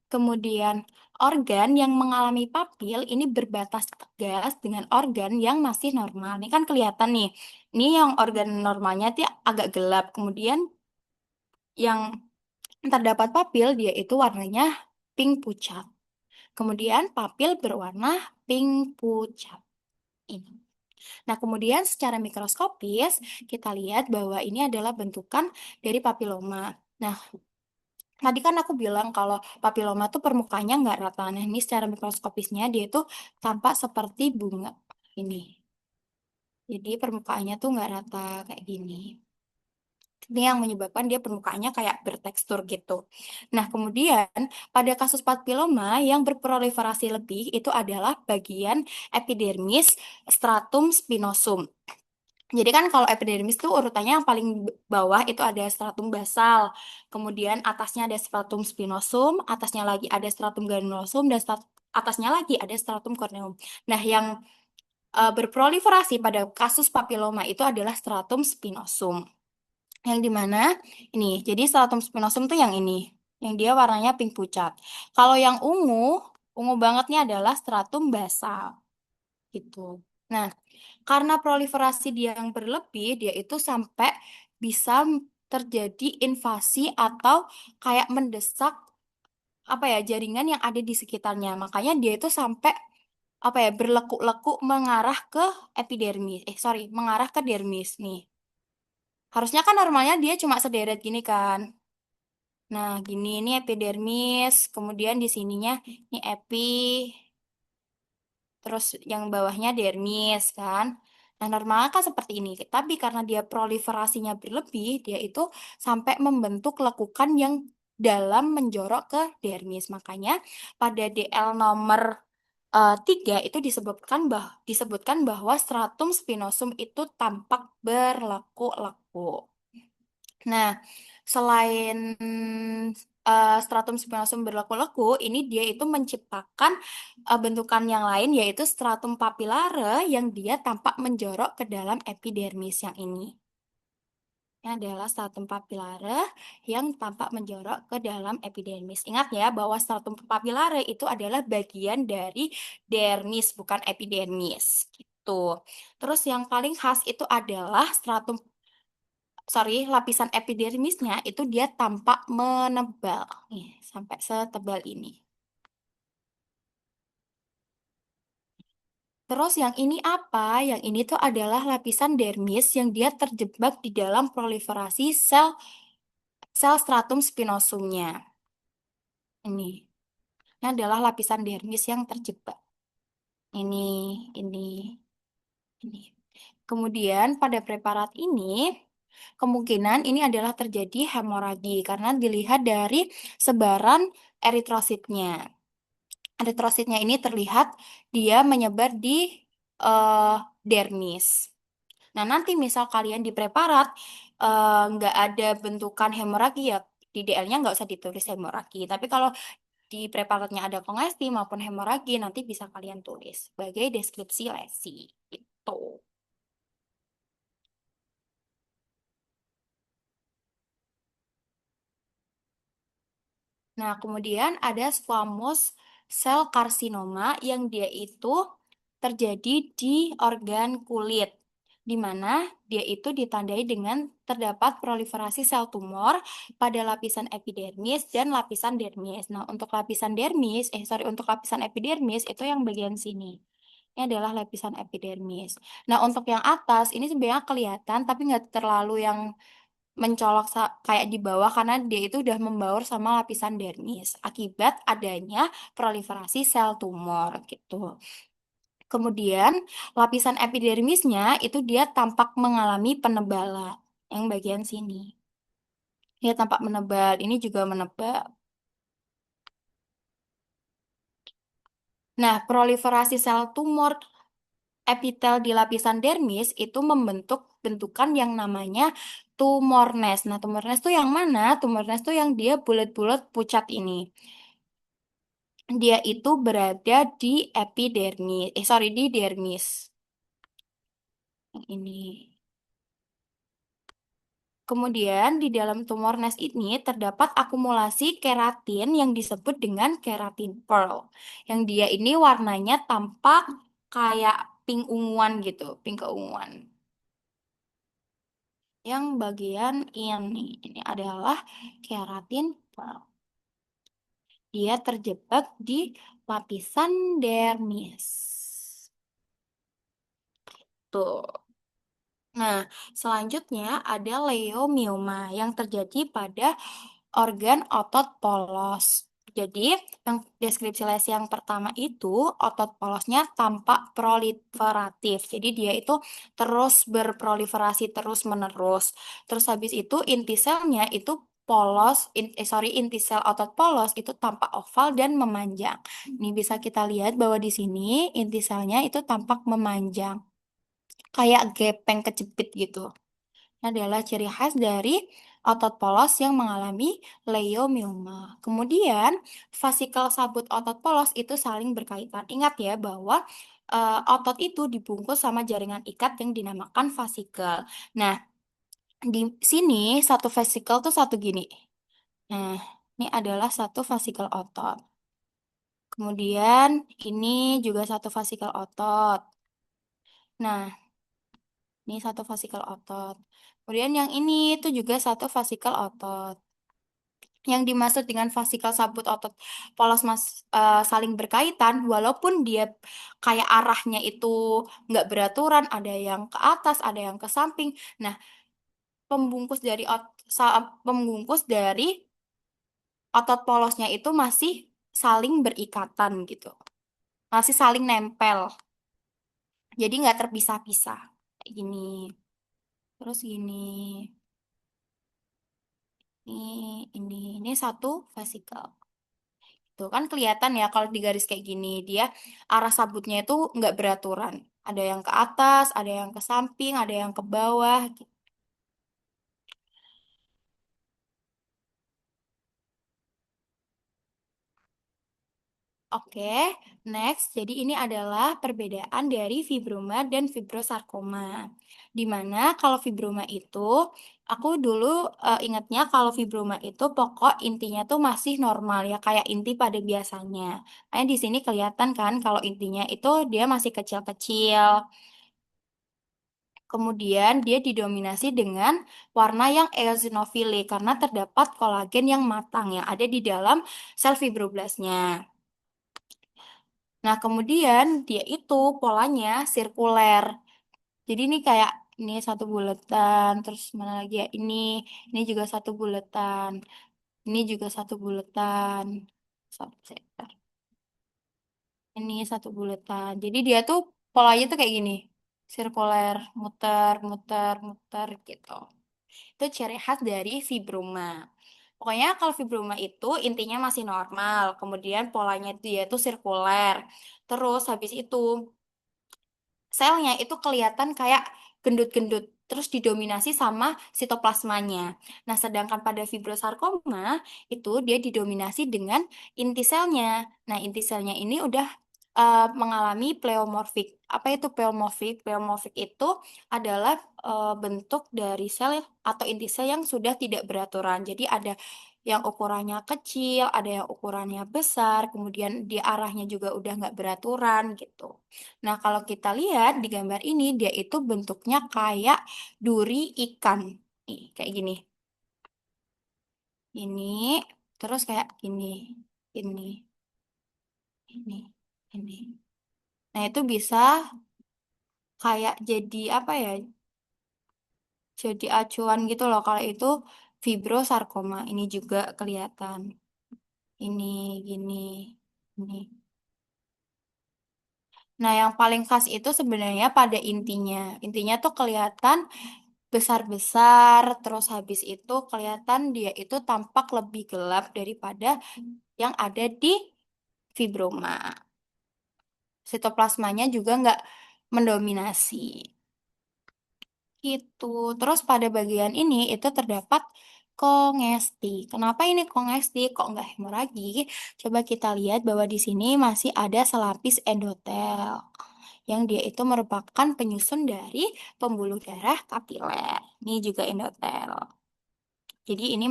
Kemudian organ yang mengalami papil ini berbatas tegas dengan organ yang masih normal. Ini kan kelihatan nih. Ini yang organ normalnya itu agak gelap. Kemudian yang terdapat papil dia itu warnanya pink pucat. Kemudian papil berwarna pink pucat. Ini. Nah, kemudian secara mikroskopis kita lihat bahwa ini adalah bentukan dari papiloma. Nah, tadi kan aku bilang kalau papiloma tuh permukaannya nggak rata. Nah, ini secara mikroskopisnya dia itu tampak seperti bunga ini. Jadi permukaannya tuh nggak rata kayak gini. Ini yang menyebabkan dia permukaannya kayak bertekstur gitu. Nah, kemudian pada kasus papiloma yang berproliferasi lebih itu adalah bagian epidermis stratum spinosum. Jadi kan kalau epidermis itu urutannya yang paling bawah itu ada stratum basal, kemudian atasnya ada stratum spinosum, atasnya lagi ada stratum granulosum, dan atasnya lagi ada stratum corneum. Nah, yang berproliferasi pada kasus papiloma itu adalah stratum spinosum. Yang dimana ini, jadi stratum spinosum tuh yang ini, yang dia warnanya pink pucat. Kalau yang ungu bangetnya adalah stratum basal, gitu. Nah, karena proliferasi dia yang berlebih, dia itu sampai bisa terjadi invasi atau kayak mendesak apa ya jaringan yang ada di sekitarnya. Makanya dia itu sampai apa ya berlekuk-lekuk mengarah ke epidermis. Mengarah ke dermis nih. Harusnya kan normalnya dia cuma sederet gini kan. Nah, gini ini epidermis, kemudian di sininya ini epi, terus yang bawahnya dermis kan. Nah, normalnya kan seperti ini. Tapi karena dia proliferasinya berlebih, dia itu sampai membentuk lekukan yang dalam menjorok ke dermis. Makanya pada DL nomor 3 itu disebutkan bahwa stratum spinosum itu tampak berlekuk-lekuk. Nah, selain stratum spinosum berleku-leku, ini dia itu menciptakan bentukan yang lain yaitu stratum papillare yang dia tampak menjorok ke dalam epidermis yang ini. Ini adalah stratum papillare yang tampak menjorok ke dalam epidermis. Ingat ya bahwa stratum papillare itu adalah bagian dari dermis bukan epidermis gitu. Terus yang paling khas itu adalah lapisan epidermisnya itu dia tampak menebal. Nih, sampai setebal ini. Terus yang ini apa? Yang ini tuh adalah lapisan dermis yang dia terjebak di dalam proliferasi sel stratum spinosumnya. Ini adalah lapisan dermis yang terjebak. Ini, ini, ini. Kemudian pada preparat ini kemungkinan ini adalah terjadi hemoragi karena dilihat dari sebaran eritrositnya. Eritrositnya ini terlihat dia menyebar di dermis. Nah, nanti misal kalian di preparat nggak ada bentukan hemoragi ya, di DL-nya nggak usah ditulis hemoragi. Tapi kalau di di preparatnya ada kongesti maupun hemoragi, nanti bisa kalian tulis sebagai deskripsi lesi. Itu. Nah, kemudian ada squamous cell carcinoma yang dia itu terjadi di organ kulit, di mana dia itu ditandai dengan terdapat proliferasi sel tumor pada lapisan epidermis dan lapisan dermis. Nah, untuk lapisan dermis, untuk lapisan epidermis itu yang bagian sini. Ini adalah lapisan epidermis. Nah, untuk yang atas ini sebenarnya kelihatan, tapi nggak terlalu yang mencolok kayak di bawah karena dia itu udah membaur sama lapisan dermis akibat adanya proliferasi sel tumor gitu. Kemudian lapisan epidermisnya itu dia tampak mengalami penebalan yang bagian sini. Dia tampak menebal, ini juga menebal. Nah, proliferasi sel tumor epitel di lapisan dermis itu membentuk bentukan yang namanya tumor nest. Nah, tumor nest itu yang mana? Tumor nest itu yang dia bulat-bulat pucat ini. Dia itu berada di epidermis, di dermis. Yang ini. Kemudian di dalam tumor nest ini terdapat akumulasi keratin yang disebut dengan keratin pearl. Yang dia ini warnanya tampak kayak pink unguan gitu, pink keunguan. Yang bagian ini adalah keratin pearl. Dia terjebak di lapisan dermis. Tuh. Nah, selanjutnya ada leiomioma yang terjadi pada organ otot polos. Jadi, yang deskripsi lesi yang pertama itu otot polosnya tampak proliferatif. Jadi dia itu terus berproliferasi terus-menerus. Terus habis itu inti selnya itu polos, inti sel otot polos itu tampak oval dan memanjang. Ini bisa kita lihat bahwa di sini inti selnya itu tampak memanjang, kayak gepeng kejepit gitu. Ini adalah ciri khas dari otot polos yang mengalami leiomioma. Kemudian, fasikel sabut otot polos itu saling berkaitan. Ingat ya bahwa otot itu dibungkus sama jaringan ikat yang dinamakan fasikel. Nah, di sini satu fasikel tuh satu gini. Nah, ini adalah satu fasikel otot. Kemudian, ini juga satu fasikel otot. Nah, ini satu fasikel otot. Kemudian yang ini itu juga satu fasikel otot. Yang dimaksud dengan fasikel sabut otot polos saling berkaitan, walaupun dia kayak arahnya itu nggak beraturan, ada yang ke atas, ada yang ke samping. Nah, pembungkus dari otot polosnya itu masih saling berikatan gitu, masih saling nempel. Jadi nggak terpisah-pisah kayak gini. Terus gini. Ini satu vesikel. Tuh kan kelihatan ya kalau di garis kayak gini, dia arah sabutnya itu nggak beraturan. Ada yang ke atas, ada yang ke samping, ada yang ke bawah, gitu. Oke, next. Jadi ini adalah perbedaan dari fibroma dan fibrosarkoma. Di mana kalau fibroma itu, aku dulu ingatnya kalau fibroma itu pokok intinya tuh masih normal ya, kayak inti pada biasanya. Di sini kelihatan kan kalau intinya itu dia masih kecil-kecil. Kemudian dia didominasi dengan warna yang eosinofilik karena terdapat kolagen yang matang yang ada di dalam sel fibroblasnya. Nah, kemudian dia itu polanya sirkuler. Jadi ini kayak ini satu bulatan, terus mana lagi ya? Ini juga satu bulatan. Ini juga satu bulatan. Sebentar. Ini satu bulatan. Jadi dia tuh polanya tuh kayak gini. Sirkuler, muter, muter, muter gitu. Itu ciri khas dari fibroma. Pokoknya kalau fibroma itu intinya masih normal, kemudian polanya dia itu sirkuler. Terus habis itu selnya itu kelihatan kayak gendut-gendut. terus didominasi sama sitoplasmanya. Nah, sedangkan pada fibrosarkoma itu dia didominasi dengan inti selnya. Nah, inti selnya ini udah mengalami pleomorfik. Apa itu pleomorfik? Pleomorfik itu adalah bentuk dari sel atau inti sel yang sudah tidak beraturan. Jadi ada yang ukurannya kecil, ada yang ukurannya besar, kemudian di arahnya juga udah nggak beraturan gitu. Nah, kalau kita lihat di gambar ini, dia itu bentuknya kayak duri ikan. Nih, kayak gini. Ini, terus kayak gini, ini, ini. Nah, itu bisa kayak jadi apa ya? Jadi acuan gitu loh kalau itu fibrosarkoma. Ini juga kelihatan. Ini gini, ini. Nah, yang paling khas itu sebenarnya pada intinya. Intinya tuh kelihatan besar-besar, terus habis itu kelihatan dia itu tampak lebih gelap daripada yang ada di fibroma. Sitoplasmanya juga nggak mendominasi. Gitu. Terus pada bagian ini itu terdapat kongesti. Kenapa ini kongesti? Kok nggak hemoragi? Coba kita lihat bahwa di sini masih ada selapis endotel yang dia itu merupakan penyusun dari pembuluh darah kapiler. Ini juga endotel. Jadi ini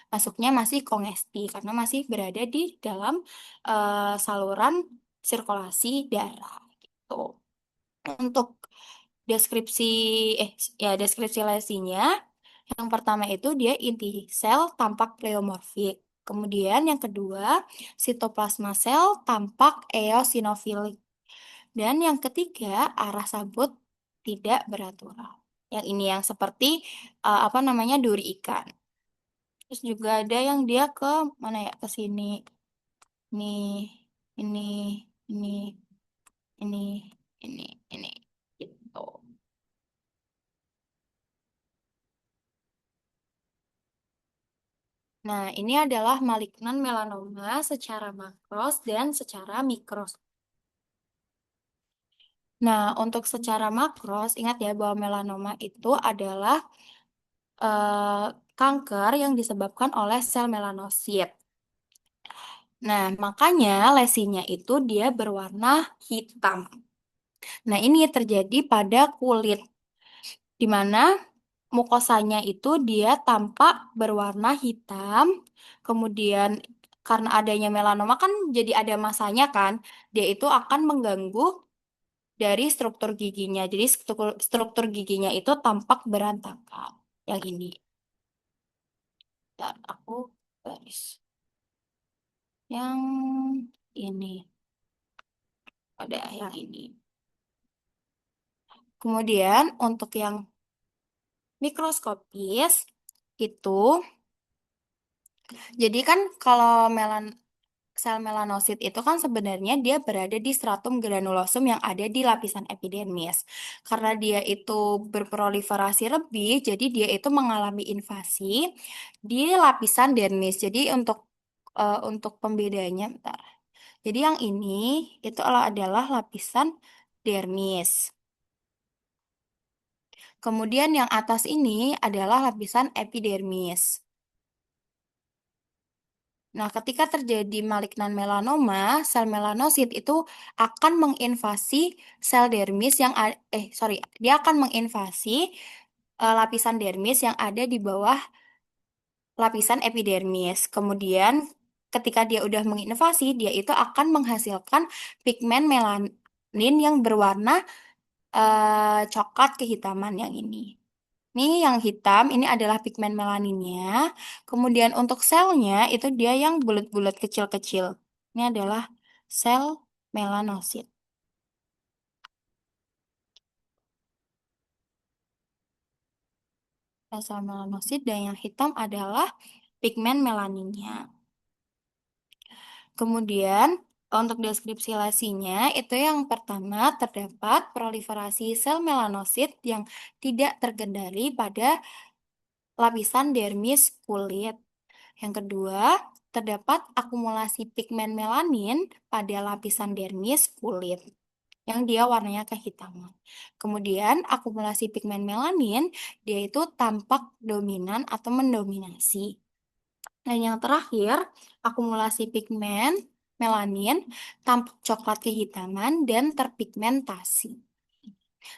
masuknya masih kongesti karena masih berada di dalam saluran sirkulasi darah gitu. Untuk deskripsi deskripsi lesinya yang pertama itu dia inti sel tampak pleomorfik. Kemudian yang kedua, sitoplasma sel tampak eosinofilik. Dan yang ketiga, arah sabut tidak beraturan. Yang ini yang seperti apa namanya duri ikan. Terus juga ada yang dia ke mana ya, ke sini. Nih, ini, ini, ini, ini gitu. Nah, ini adalah malignan melanoma secara makros dan secara mikros. Nah, untuk secara makros, ingat ya bahwa melanoma itu adalah kanker yang disebabkan oleh sel melanosit. Nah, makanya lesinya itu dia berwarna hitam. Nah, ini terjadi pada kulit, di mana mukosanya itu dia tampak berwarna hitam, kemudian karena adanya melanoma kan jadi ada masanya kan, dia itu akan mengganggu dari struktur giginya. Jadi struktur giginya itu tampak berantakan. Yang ini. Dan aku garis. Yang ini. Ada yang ini. Kemudian untuk yang mikroskopis itu, jadi kan kalau sel melanosit itu kan sebenarnya dia berada di stratum granulosum yang ada di lapisan epidermis. Karena dia itu berproliferasi lebih, jadi dia itu mengalami invasi di lapisan dermis. Jadi untuk pembedanya, bentar. Jadi yang ini itu adalah lapisan dermis. Kemudian yang atas ini adalah lapisan epidermis. Nah, ketika terjadi malignan melanoma, sel melanosit itu akan menginvasi sel dermis dia akan menginvasi lapisan dermis yang ada di bawah lapisan epidermis. Kemudian, ketika dia udah menginvasi, dia itu akan menghasilkan pigmen melanin yang berwarna coklat kehitaman yang ini. Ini yang hitam, ini adalah pigmen melaninnya. Kemudian untuk selnya itu dia yang bulat-bulat kecil-kecil. Ini adalah sel melanosit. Sel melanosit dan yang hitam adalah pigmen melaninnya. Kemudian untuk deskripsi lesinya itu yang pertama terdapat proliferasi sel melanosit yang tidak terkendali pada lapisan dermis kulit. Yang kedua, terdapat akumulasi pigmen melanin pada lapisan dermis kulit. yang dia warnanya kehitaman. Kemudian akumulasi pigmen melanin, dia itu tampak dominan atau mendominasi. Dan yang terakhir, akumulasi pigmen melanin tampak coklat kehitaman dan terpigmentasi.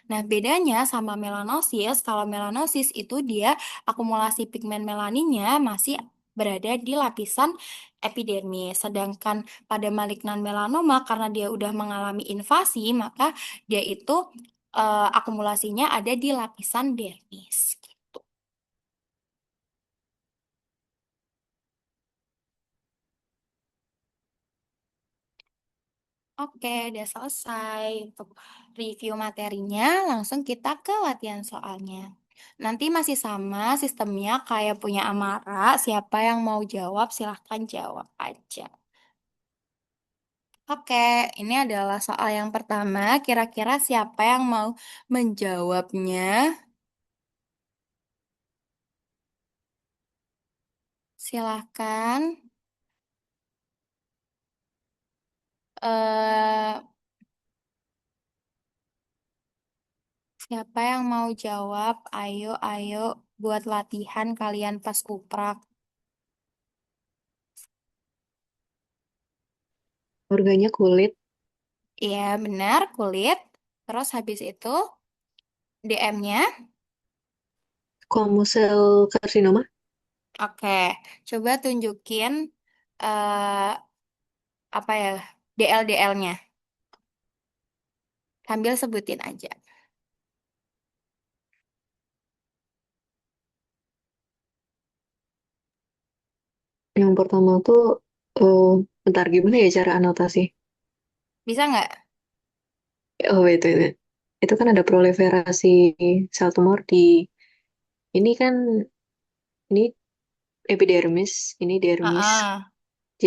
Nah, bedanya sama melanosis, kalau melanosis itu dia akumulasi pigmen melaninnya masih berada di lapisan epidermis. Sedangkan pada malignan melanoma karena dia udah mengalami invasi, maka dia itu akumulasinya ada di lapisan dermis. Gitu. Oke, udah selesai untuk review materinya. Langsung kita ke latihan soalnya. Nanti masih sama sistemnya kayak punya Amara. Siapa yang mau jawab, silahkan jawab aja. Oke, ini adalah soal yang pertama. Kira-kira siapa yang mau menjawabnya? Silahkan. Eh, siapa yang mau jawab? Ayo, ayo buat latihan kalian pas uprak. Organnya kulit, Iya, benar, kulit. Terus habis itu DM-nya. squamous cell carcinoma, Oke, coba tunjukin eh apa ya DL-DL-nya. Sambil sebutin aja. yang pertama tuh, eh bentar gimana ya cara anotasi? Bisa nggak? Oh itu. Itu kan ada proliferasi sel tumor di, ini kan, ini epidermis, ini dermis. Ah,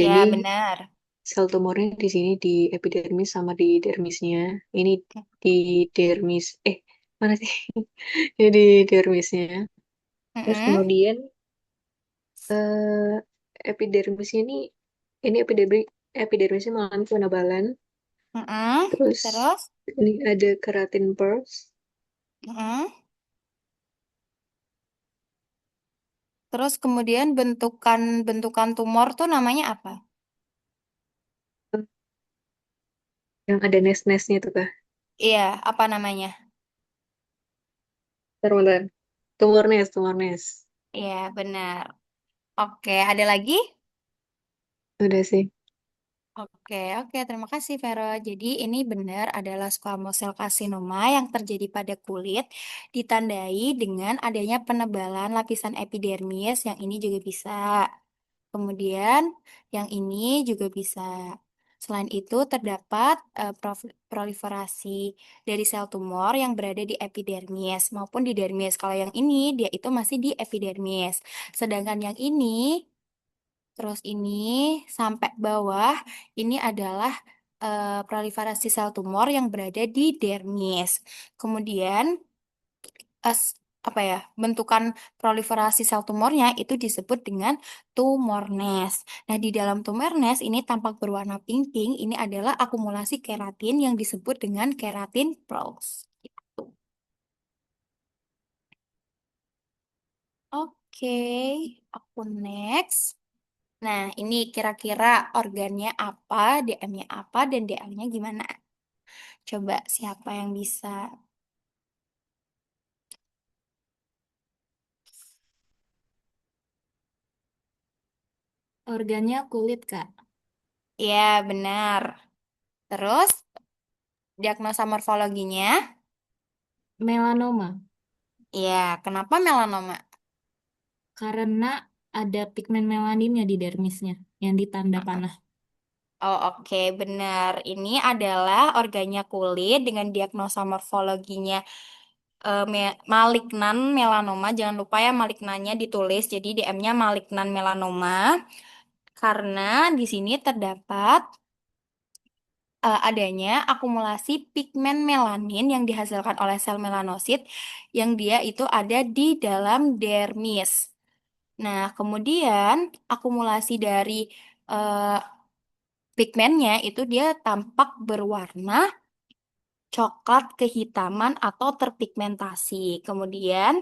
ya Jadi benar. sel tumornya di sini di epidermis sama di dermisnya. Ini di dermis, mana sih? Ini di dermisnya. Terus Mm-mm, kemudian eh epidermisnya ini epidermisnya mengalami penebalan. mm-mm. Terus Terus, ini ada keratin pars. mm-mm. Terus kemudian bentukan tumor tuh namanya apa? Yang ada nes-nesnya tuh kah? Iya, apa namanya? Bentar. Tumor nes. Iya, benar. Oke, ada lagi? Udah sih. Oke, oke, terima kasih Vero. Jadi ini benar adalah squamous cell carcinoma yang terjadi pada kulit, ditandai dengan adanya penebalan lapisan epidermis, yang ini juga bisa. Kemudian yang ini juga bisa. Selain itu terdapat proliferasi dari sel tumor yang berada di epidermis maupun di dermis. Kalau yang ini dia itu masih di epidermis. Sedangkan yang ini terus ini sampai bawah ini adalah proliferasi sel tumor yang berada di dermis. Kemudian as- apa ya, bentukan proliferasi sel tumornya itu disebut dengan tumor nest. Nah, di dalam tumor nest ini tampak berwarna pink-pink, ini adalah akumulasi keratin yang disebut dengan keratin pearls. Gitu. Oke, aku next. Nah, ini kira-kira organnya apa, DM-nya apa, dan DL-nya gimana? Coba siapa yang bisa? Organnya kulit, Kak. Ya, benar. Terus, diagnosa morfologinya? Melanoma, Ya, kenapa melanoma? karena ada pigmen melaninnya di dermisnya, yang ditanda panah. Oh, oke, benar. Ini adalah organnya kulit dengan diagnosa morfologinya malignan melanoma. Jangan lupa ya malignannya ditulis. Jadi DM-nya malignan melanoma. Karena di sini terdapat adanya akumulasi pigmen melanin yang dihasilkan oleh sel melanosit yang dia itu ada di dalam dermis. Nah, kemudian akumulasi dari eh, pigmennya itu dia tampak berwarna coklat kehitaman atau terpigmentasi. Kemudian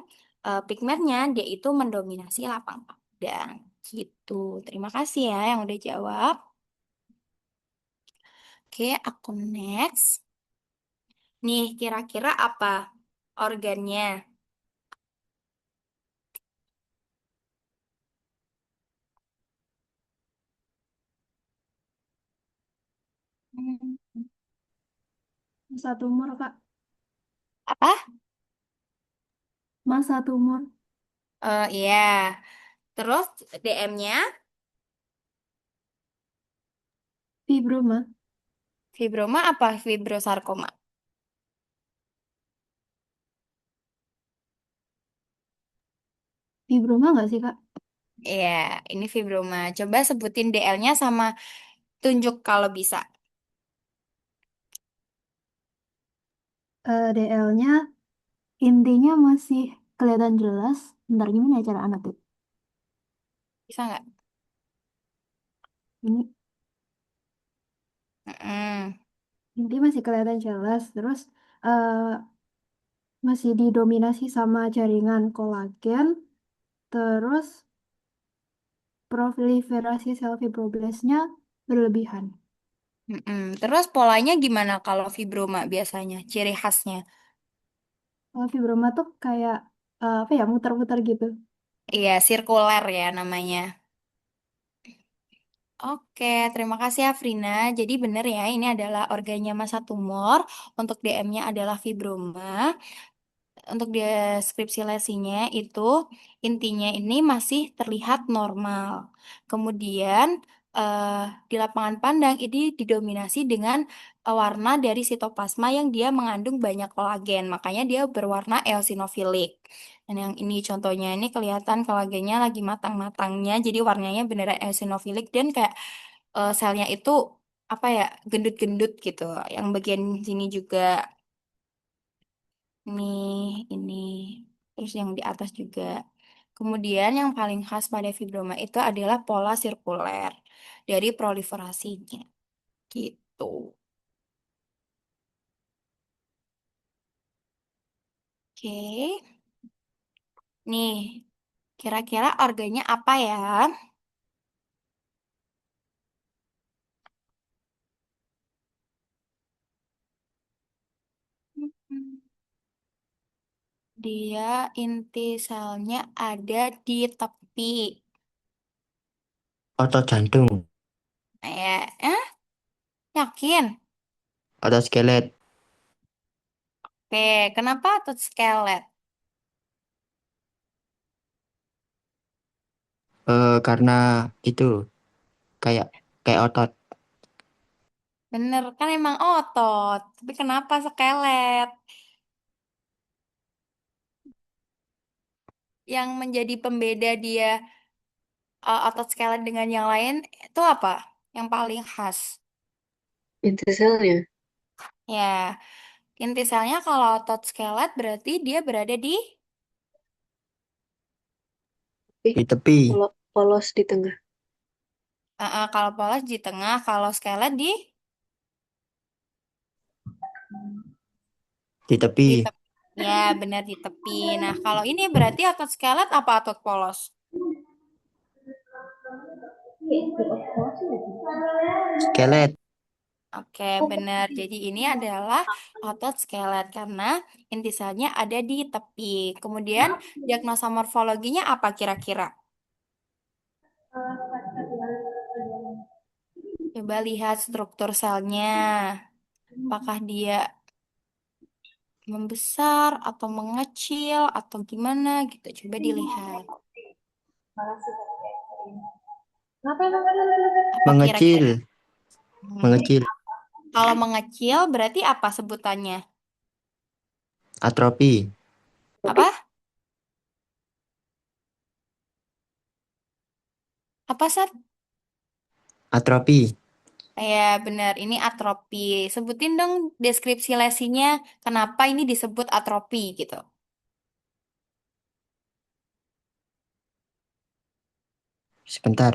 pigmennya dia itu mendominasi lapang padang. Gitu. Terima kasih ya yang udah jawab. Oke, aku next. Nih, kira-kira apa organnya? Hmm, Masa tumor, Kak. Apa? Masa tumor. Iya. Terus DM-nya Fibroma. fibroma apa fibrosarkoma? Fibroma nggak sih, Kak? Iya, ini fibroma. Coba sebutin DL-nya sama tunjuk kalau bisa. DL-nya intinya masih kelihatan jelas. Bentar, gimana ya cara anak tuh? Bisa nggak? Ini Mm-mm. inti masih kelihatan jelas. Terus eh, masih didominasi sama jaringan kolagen. Terus proliferasi sel fibroblastnya berlebihan. Mm-mm. Terus polanya gimana kalau fibroma biasanya? Ciri khasnya? Kalau fibroma tuh kayak apa ya, muter-muter gitu. Iya, sirkuler ya namanya. Oke, terima kasih Afrina. Jadi benar ya, ini adalah organnya massa tumor. Untuk DM-nya adalah fibroma. Untuk deskripsi lesinya itu intinya ini masih terlihat normal. Kemudian eh, di lapangan pandang ini didominasi dengan warna dari sitoplasma yang dia mengandung banyak kolagen, makanya dia berwarna eosinofilik. Dan yang ini contohnya ini kelihatan kolagennya lagi matang-matangnya, jadi warnanya beneran eosinofilik dan kayak selnya itu apa ya gendut-gendut gitu. Yang bagian sini juga ini, terus yang di atas juga. Kemudian yang paling khas pada fibroma itu adalah pola sirkuler dari proliferasinya, gitu. Oke, nih, kira-kira organnya apa ya? Hmm, Dia inti selnya ada di tepi. Otot jantung, Yakin? otot skelet, Oke, kenapa otot skelet? karena itu kayak kayak otot. Bener, kan emang otot. Tapi kenapa skelet? Yang menjadi pembeda dia otot skelet dengan yang lain itu apa? Yang paling khas. Inti selnya. Ya, inti selnya kalau otot skelet berarti dia berada di Eh, Di tepi, polos di tengah. kalau polos di tengah, kalau skelet di di tepi, tepi. Ya, benar di tepi. Nah, kalau ini berarti otot skelet apa otot polos? skelet. Oke, benar. Jadi ini adalah otot skelet karena inti selnya ada di tepi. Kemudian diagnosa morfologinya apa kira-kira? Coba lihat struktur selnya. Apakah dia membesar atau mengecil atau gimana gitu. Coba dilihat. Apa kira-kira? Mengecil, Hmm, mengecil, Kalau mengecil berarti apa sebutannya? atrofi, Apa? Apa, Sat? atrofi. Ya, benar. Ini atropi. Sebutin dong deskripsi lesinya. Kenapa ini disebut atropi gitu. Sebentar,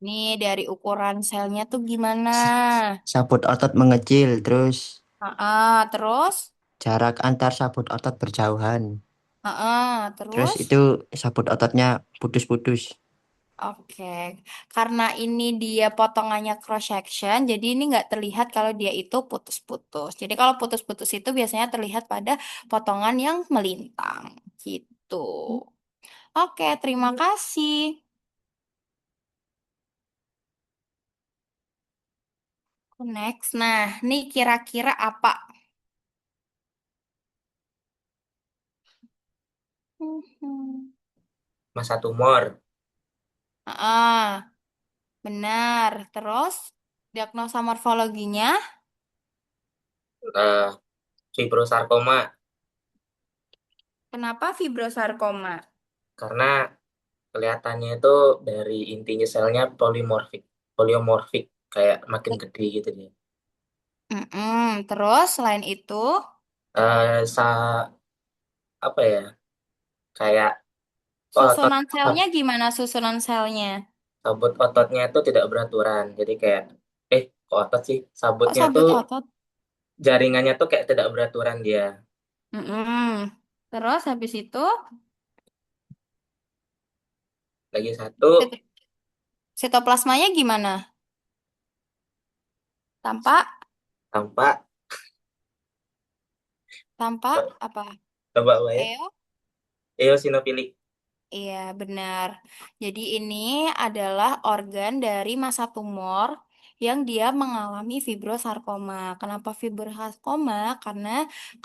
Nih dari ukuran selnya tuh gimana? Sabut otot mengecil, terus Terus? jarak antar sabut otot berjauhan. Terus Terus? itu sabut ototnya putus-putus. Oke, karena ini dia potongannya cross section, jadi ini nggak terlihat kalau dia itu putus-putus. Jadi kalau putus-putus itu biasanya terlihat pada potongan yang melintang, gitu. Oke, terima kasih. Next, nah, ini kira-kira apa? Mhm. Masa tumor, Ah, benar. Terus, diagnosa morfologinya, eh, fibrosarkoma kenapa fibrosarkoma? karena kelihatannya itu dari intinya selnya poliomorfik kayak makin gede gitu dia. Terus, selain itu, Eh, sa apa ya? Kayak otot susunan selnya gimana susunan selnya? sabut ototnya itu tidak beraturan. Jadi kayak kok otot sih? Kok Sabutnya tuh sabut otot? jaringannya tuh kayak tidak beraturan dia. Mm-mm. Terus habis itu Lagi satu sit- sitoplasmanya gimana? Tampak? tampak Tampak apa? coba wae Eo? eosinofilik. Iya, benar. Jadi ini adalah organ dari masa tumor yang dia mengalami fibrosarkoma. Kenapa fibrosarkoma? Karena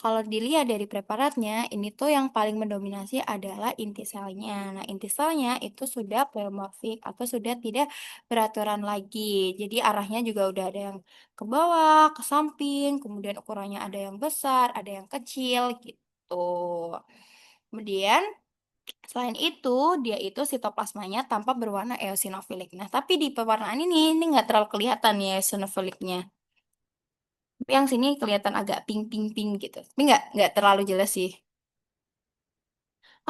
kalau dilihat dari preparatnya, ini tuh yang paling mendominasi adalah inti selnya. Nah, inti selnya itu sudah pleomorfik atau sudah tidak beraturan lagi. Jadi arahnya juga udah ada yang ke bawah, ke samping, kemudian ukurannya ada yang besar, ada yang kecil gitu. Kemudian selain itu, dia itu sitoplasmanya tampak berwarna eosinofilik. Nah, tapi di pewarnaan ini nggak terlalu kelihatan ya eosinofiliknya. Tapi yang sini kelihatan agak pink-pink-pink gitu. Tapi nggak terlalu jelas sih.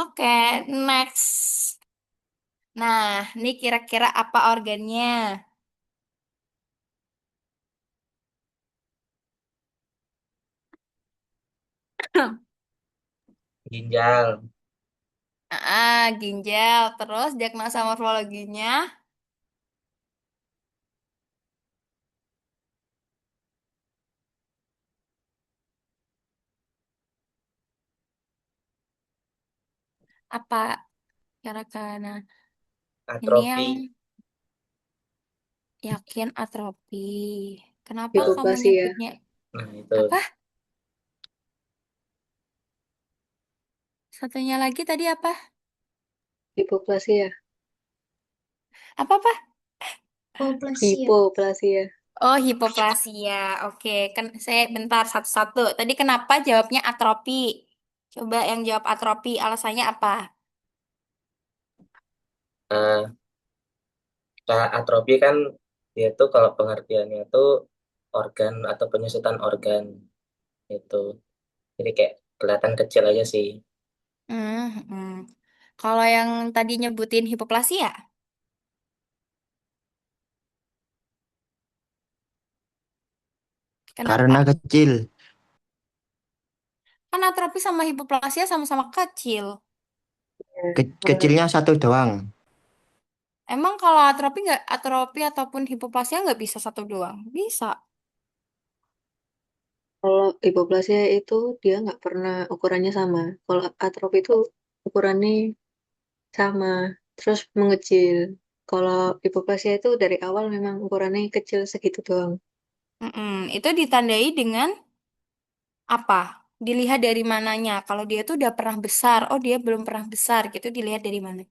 Oke, next. Nah, ini kira-kira apa organnya? Ginjal, Ginjal. Terus diagnosa morfologinya. Apa kira-kira? Nah, ini yang atrofi, yakin atropi. Kenapa kamu Hipoplasia. nyebutnya nah itu apa? Satunya lagi tadi apa? Hipoplasia. Apa-apa? Hipoplasia. Hipoplasia. Oh, hipoplasia. Oke, kan saya bentar satu-satu. Tadi kenapa jawabnya atropi? Coba yang jawab atropi, alasannya apa? eh, kayak atrofi kan dia tuh kalau pengertiannya tuh organ atau penyusutan organ itu. Jadi kayak kelihatan kecil aja sih. Hmm, hmm. Kalau yang tadi nyebutin hipoplasia, Karena kenapa? kecil. Kan atropi sama hipoplasia sama-sama kecil. Benar. Kecilnya satu doang. Emang kalau atropi ataupun hipoplasia nggak bisa satu doang? Bisa. Kalau hipoplasia itu dia nggak pernah ukurannya sama. Kalau atrofi itu ukurannya sama, terus mengecil. Kalau hipoplasia itu dari awal memang ukurannya kecil segitu doang. Itu ditandai dengan apa? Dilihat dari mananya? Kalau dia tuh udah pernah besar, oh dia belum pernah besar gitu, dilihat dari mana?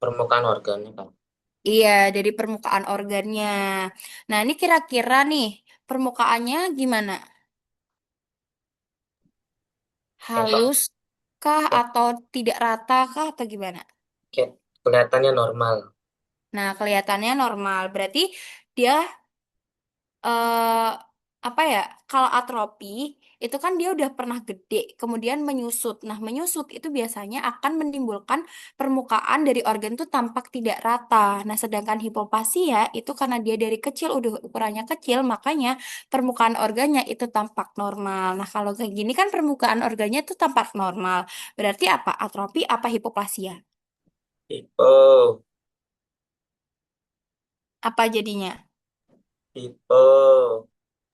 Permukaan organnya kan. Iya, dari permukaan organnya. Nah, ini kira-kira nih, permukaannya gimana? Yang kok Halus kah kayak, atau tidak rata kah atau gimana? kayak kelihatannya normal. Nah, kelihatannya normal. Berarti dia eh apa ya, kalau atropi itu kan dia udah pernah gede kemudian menyusut. Nah, menyusut itu biasanya akan menimbulkan permukaan dari organ itu tampak tidak rata. Nah, sedangkan hipoplasia itu karena dia dari kecil udah ukurannya kecil, makanya permukaan organnya itu tampak normal. Nah, kalau kayak gini kan permukaan organnya itu tampak normal. Berarti apa? Atropi apa hipoplasia? Tipe, Apa jadinya? tipe. Hipo.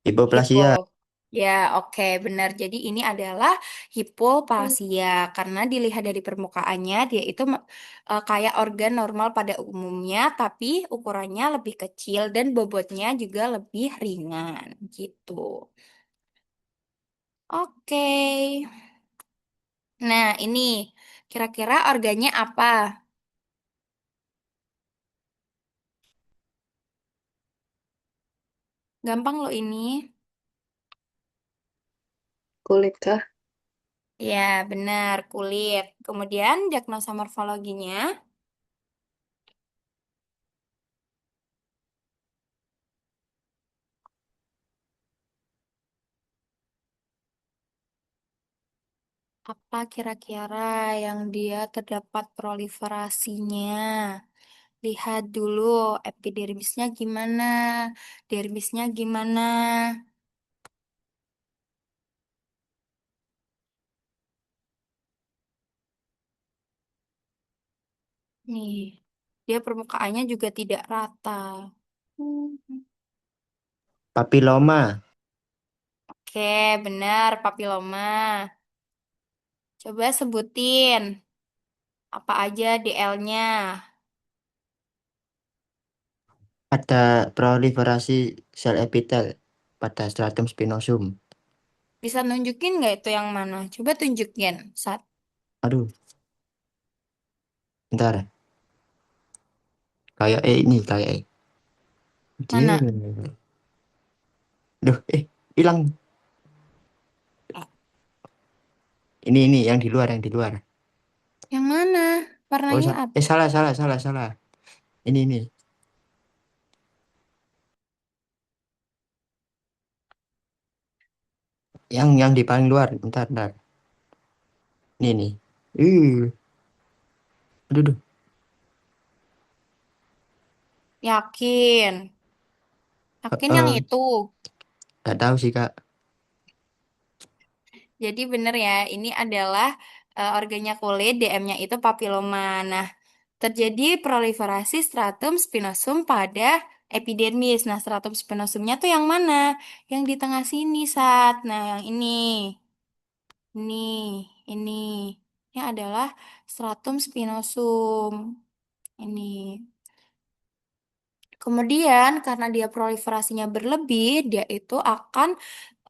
Hipoplasia. Ya, oke, benar. Jadi ini adalah hipoplasia karena dilihat dari permukaannya dia itu kayak organ normal pada umumnya, tapi ukurannya lebih kecil dan bobotnya juga lebih ringan gitu. Oke. Nah, ini kira-kira organnya apa? Gampang loh ini. Kulit kah? Ya, benar, kulit. Kemudian diagnosa morfologinya. Apa kira-kira yang dia terdapat proliferasinya? Lihat dulu epidermisnya gimana, dermisnya gimana. Nih, dia permukaannya juga tidak rata. Hmm. Papiloma. Oke, benar, papiloma. Coba sebutin apa aja DL-nya. Ada proliferasi sel epitel pada stratum spinosum. Bisa nunjukin nggak itu yang mana? Coba tunjukin. Aduh, bentar. Kayak ini, kayak. Dia. Mana? Duh, hilang. Ini yang di luar, yang di luar. Yang mana? Oh, Warnanya apa? salah, salah, salah, salah. Ini. Yang di paling luar. Bentar, bentar. Ini nih. Uh, aduh, duh. Yakin. Yakin yang itu. Gak tahu sih, Kak. Jadi bener ya, ini adalah organnya kulit, DM-nya itu papiloma. Nah, terjadi proliferasi stratum spinosum pada epidermis. Nah, stratum spinosumnya tuh yang mana? Yang di tengah sini, Sat. Nah, yang ini. Ini, ini. Ini adalah stratum spinosum. Ini. Kemudian, karena dia proliferasinya berlebih, dia itu akan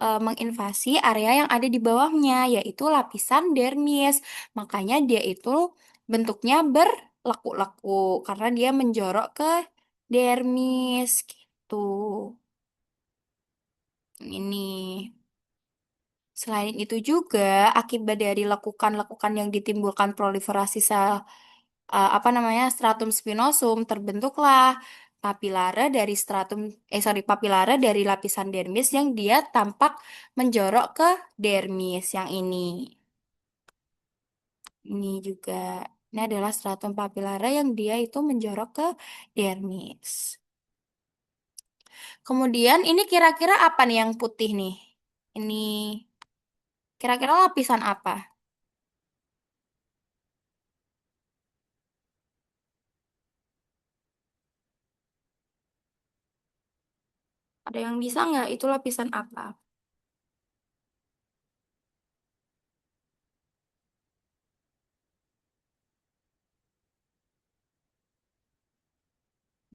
menginvasi area yang ada di bawahnya, yaitu lapisan dermis. Makanya dia itu bentuknya berlekuk-lekuk karena dia menjorok ke dermis gitu. Ini. Selain itu juga akibat dari lekukan-lekukan yang ditimbulkan proliferasi sel apa namanya stratum spinosum terbentuklah papilara dari lapisan dermis yang dia tampak menjorok ke dermis yang ini. Ini juga ini adalah stratum papilara yang dia itu menjorok ke dermis. Kemudian ini kira-kira apa nih yang putih nih? Ini kira-kira lapisan apa? Ada yang bisa nggak itu lapisan apa?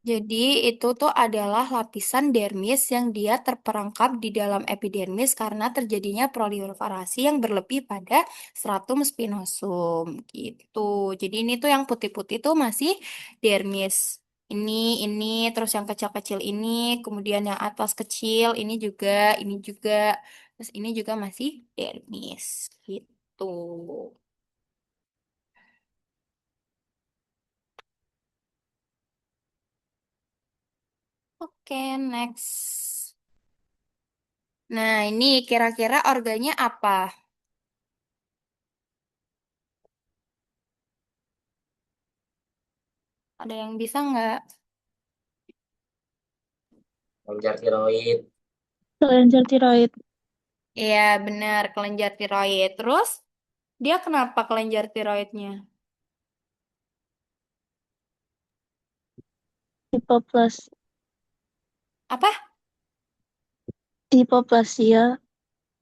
Jadi itu tuh adalah lapisan dermis yang dia terperangkap di dalam epidermis karena terjadinya proliferasi yang berlebih pada stratum spinosum gitu. Jadi ini tuh yang putih-putih tuh masih dermis. Ini, ini, terus yang kecil-kecil ini, kemudian yang atas kecil, ini juga, terus ini juga masih dermis gitu. Oke, next. Nah, ini kira-kira organnya apa? Ada yang bisa nggak? kelenjar tiroid. Kelenjar tiroid. Iya, benar, kelenjar tiroid. Terus, dia kenapa kelenjar tiroidnya? Hipoplas Apa? Hipoplasia.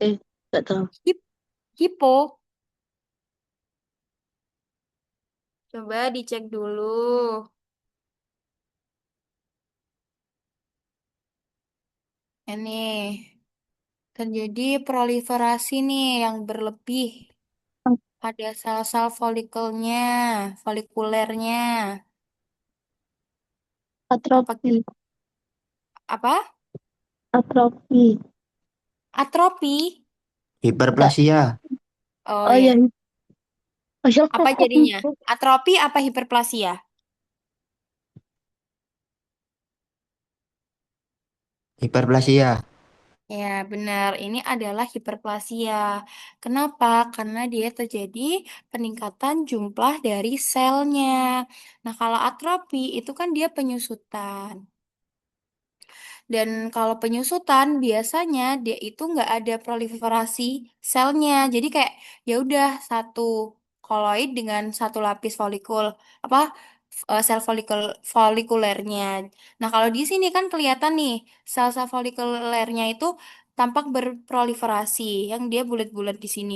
Nggak tahu. Hip hipo. Coba dicek dulu. Ini terjadi proliferasi nih yang berlebih pada sel-sel folikelnya, folikulernya. Apa Atrofi. apa? Atrofi. Atrofi? Nggak. Hiperplasia. Oh Oh ya. ya. Masya Apa kok jadinya? itu? Atrofi apa hiperplasia? Hiperplasia. Ya, benar. Ini adalah hiperplasia. Kenapa? Karena dia terjadi peningkatan jumlah dari selnya. Nah, kalau atrofi itu kan dia penyusutan. Dan kalau penyusutan biasanya dia itu nggak ada proliferasi selnya. Jadi kayak ya udah satu koloid dengan satu lapis folikul apa sel folikulernya. Nah, kalau di sini kan kelihatan nih sel-sel folikulernya itu tampak berproliferasi yang dia bulat-bulat di sini.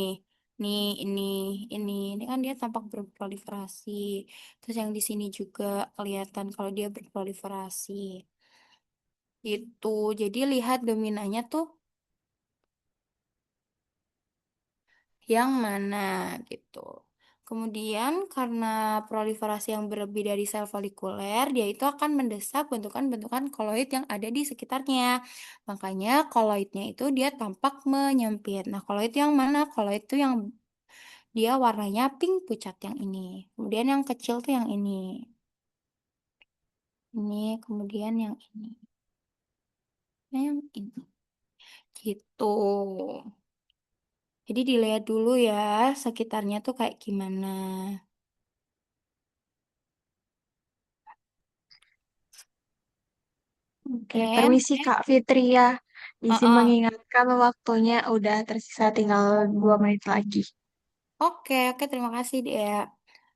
Nih, ini kan dia tampak berproliferasi. Terus yang di sini juga kelihatan kalau dia berproliferasi. Itu. Jadi lihat dominannya tuh yang mana gitu. Kemudian karena proliferasi yang berlebih dari sel folikuler, dia itu akan mendesak bentukan-bentukan koloid yang ada di sekitarnya. Makanya koloidnya itu dia tampak menyempit. Nah, koloid yang mana? Koloid itu yang dia warnanya pink pucat yang ini. Kemudian yang kecil tuh yang ini. Ini, kemudian yang ini. Yang ini. Gitu. Jadi dilihat dulu ya sekitarnya tuh kayak gimana. Oke, Oke, permisi Kak Fitri ya. Izin Heeh. mengingatkan waktunya udah tersisa tinggal 2 menit lagi. Oke, terima kasih Dea.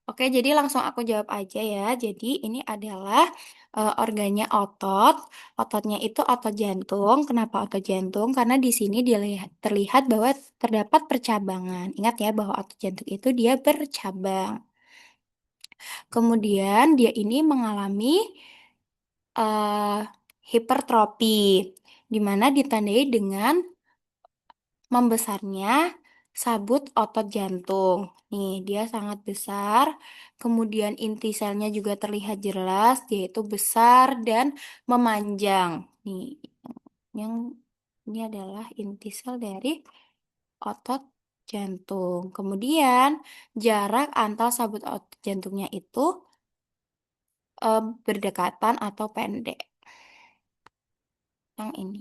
Oke, jadi langsung aku jawab aja ya. Jadi ini adalah organnya otot. Ototnya itu otot jantung. Kenapa otot jantung? Karena di sini terlihat bahwa terdapat percabangan. Ingat ya bahwa otot jantung itu dia bercabang. Kemudian dia ini mengalami eh, hipertrofi, di mana ditandai dengan membesarnya sabut otot jantung. Nih, dia sangat besar. Kemudian inti selnya juga terlihat jelas, yaitu besar dan memanjang. Nih, yang ini adalah inti sel dari otot jantung. Kemudian jarak antar sabut otot jantungnya itu berdekatan atau pendek. Yang ini.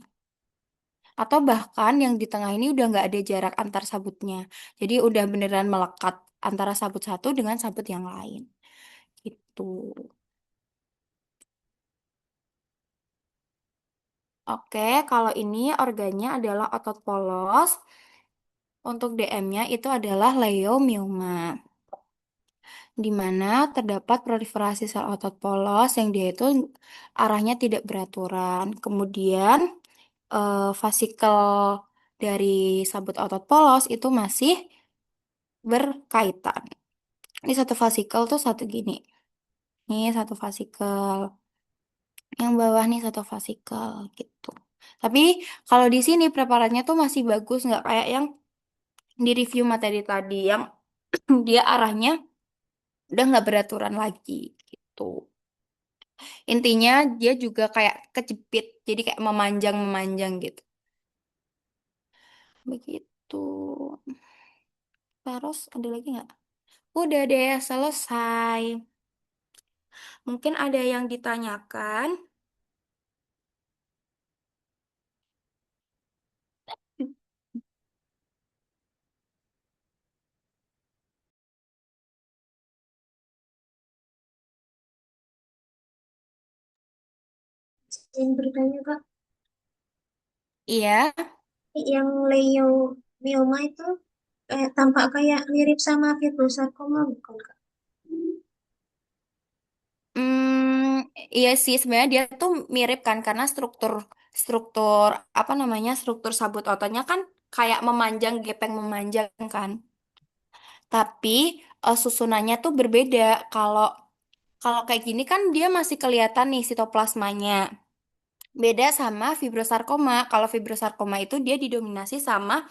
Atau bahkan yang di tengah ini udah nggak ada jarak antar sabutnya. Jadi udah beneran melekat antara sabut satu dengan sabut yang lain. Gitu. Oke, kalau ini organnya adalah otot polos. Untuk DM-nya itu adalah leiomioma, di mana terdapat proliferasi sel otot polos yang dia itu arahnya tidak beraturan. Kemudian fasikel dari sabut otot polos itu masih berkaitan. Ini satu fasikel tuh satu gini. Ini satu fasikel. Yang bawah nih satu fasikel gitu. Tapi kalau di sini preparatnya tuh masih bagus, nggak kayak yang di review materi tadi yang dia arahnya udah nggak beraturan lagi gitu. Intinya dia juga kayak kejepit, jadi kayak memanjang-memanjang gitu. Begitu. Terus ada lagi nggak? Udah deh, selesai. Mungkin ada yang ditanyakan. Izin bertanya Kak, Iya. yang leiomyoma itu tampak kayak mirip sama fibrosarkoma bukan Kak? Iya sih sebenarnya dia tuh mirip kan karena struktur struktur apa namanya struktur sabut ototnya kan kayak memanjang, gepeng memanjang kan. Tapi susunannya tuh berbeda. Kalau kalau kayak gini kan dia masih kelihatan nih sitoplasmanya. Beda sama fibrosarkoma. Kalau fibrosarkoma itu dia didominasi sama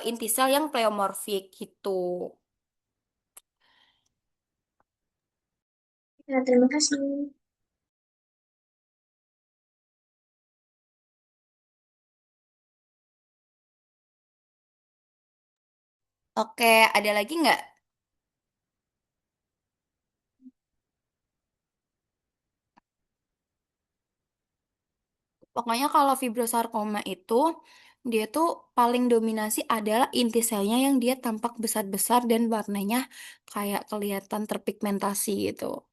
inti sel yang pleomorfik gitu. Ya, terima kasih. Oke, ada lagi nggak? Pokoknya kalau fibrosarkoma itu dia tuh paling dominasi adalah inti selnya yang dia tampak besar-besar dan warnanya kayak kelihatan terpigmentasi gitu.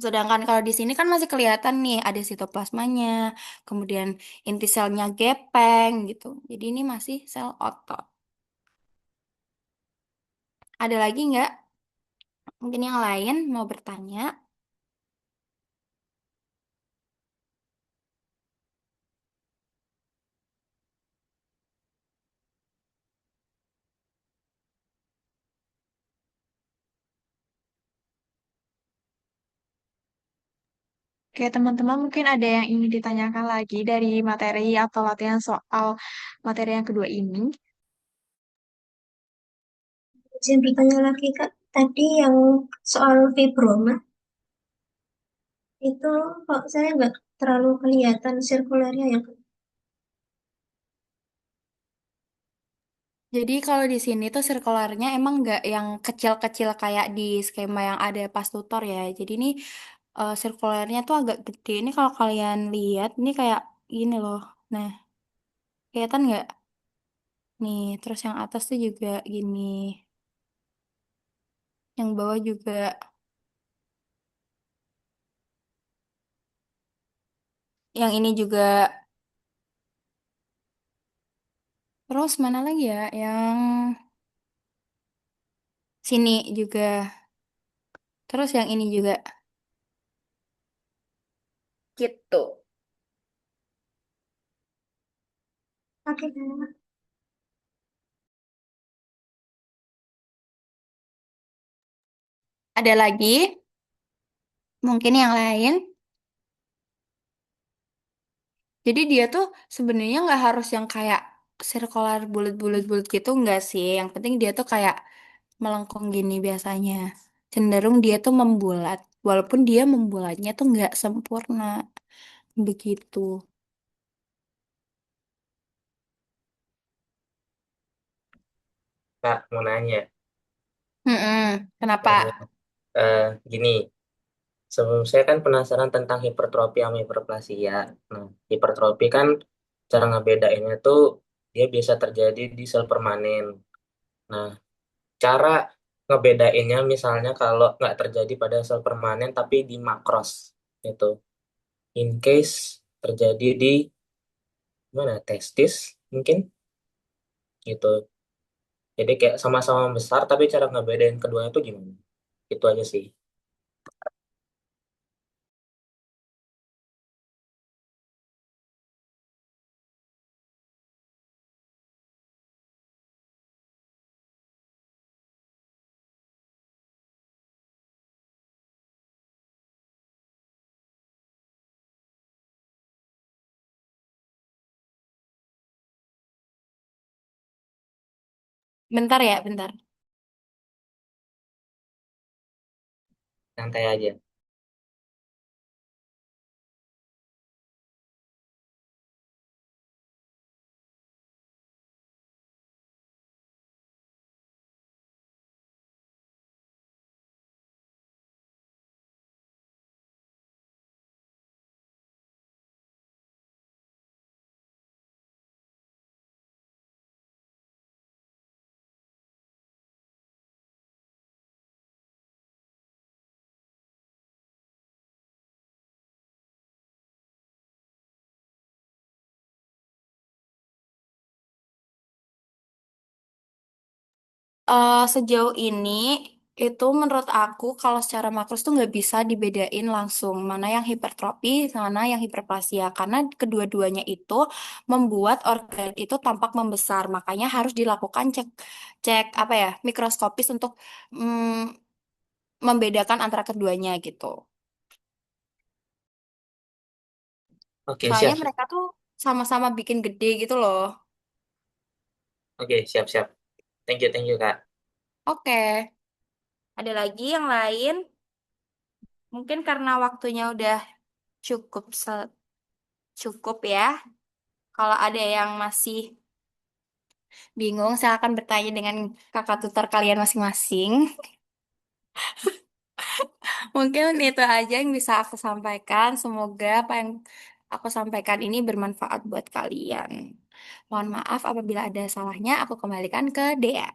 Sedangkan kalau di sini kan masih kelihatan nih ada sitoplasmanya, kemudian inti selnya gepeng gitu. Jadi ini masih sel otot. Ada lagi nggak? Mungkin yang lain mau bertanya? Oke, teman-teman mungkin ada yang ingin ditanyakan lagi dari materi atau latihan soal materi yang kedua ini. Izin bertanya lagi Kak, tadi yang soal fibroma itu kok saya nggak terlalu kelihatan sirkulernya ya Kak? Jadi kalau di sini tuh sirkularnya emang nggak yang kecil-kecil kayak di skema yang ada pas tutor ya. Jadi ini sirkularnya tuh agak gede. Ini kalau kalian lihat, ini kayak gini loh. Nah, kelihatan nggak? Nih, terus yang atas tuh juga gini. Yang bawah juga. Yang ini juga. Terus mana lagi ya? Yang sini juga. Terus yang ini juga. Gitu. Oke Kak. Ada lagi? Mungkin yang lain? Jadi dia tuh sebenarnya nggak harus yang kayak circular bulat-bulat gitu nggak sih. Yang penting dia tuh kayak melengkung gini biasanya. Cenderung dia tuh membulat. Walaupun dia membulatnya tuh nggak sempurna. Begitu. Kak, mau nanya. Kenapa? Nanya. Gini, sebelum saya kan penasaran tentang hipertrofi sama hiperplasia. Nah, hipertrofi kan cara ngebedainnya tuh dia bisa terjadi di sel permanen. Nah, cara ngebedainnya misalnya kalau nggak terjadi pada sel permanen tapi di makros itu. In case terjadi di mana testis mungkin gitu. Jadi kayak sama-sama besar tapi cara ngebedain keduanya tuh gimana? Itu aja sih. Bentar ya, bentar. Santai aja. Sejauh ini itu menurut aku kalau secara makros tuh nggak bisa dibedain langsung mana yang hipertrofi, mana yang hiperplasia karena kedua-duanya itu membuat organ itu tampak membesar. Makanya harus dilakukan cek cek apa ya mikroskopis untuk membedakan antara keduanya gitu. Oke, Soalnya siap. mereka tuh sama-sama bikin gede gitu loh. Oke, siap-siap. Thank you, Kak. Oke, ada lagi yang lain? Mungkin karena waktunya udah cukup cukup ya. Kalau ada yang masih bingung, saya akan bertanya dengan kakak tutor kalian masing-masing. Mungkin itu aja yang bisa aku sampaikan. Semoga apa yang aku sampaikan ini bermanfaat buat kalian. Mohon maaf apabila ada salahnya, aku kembalikan ke Dea.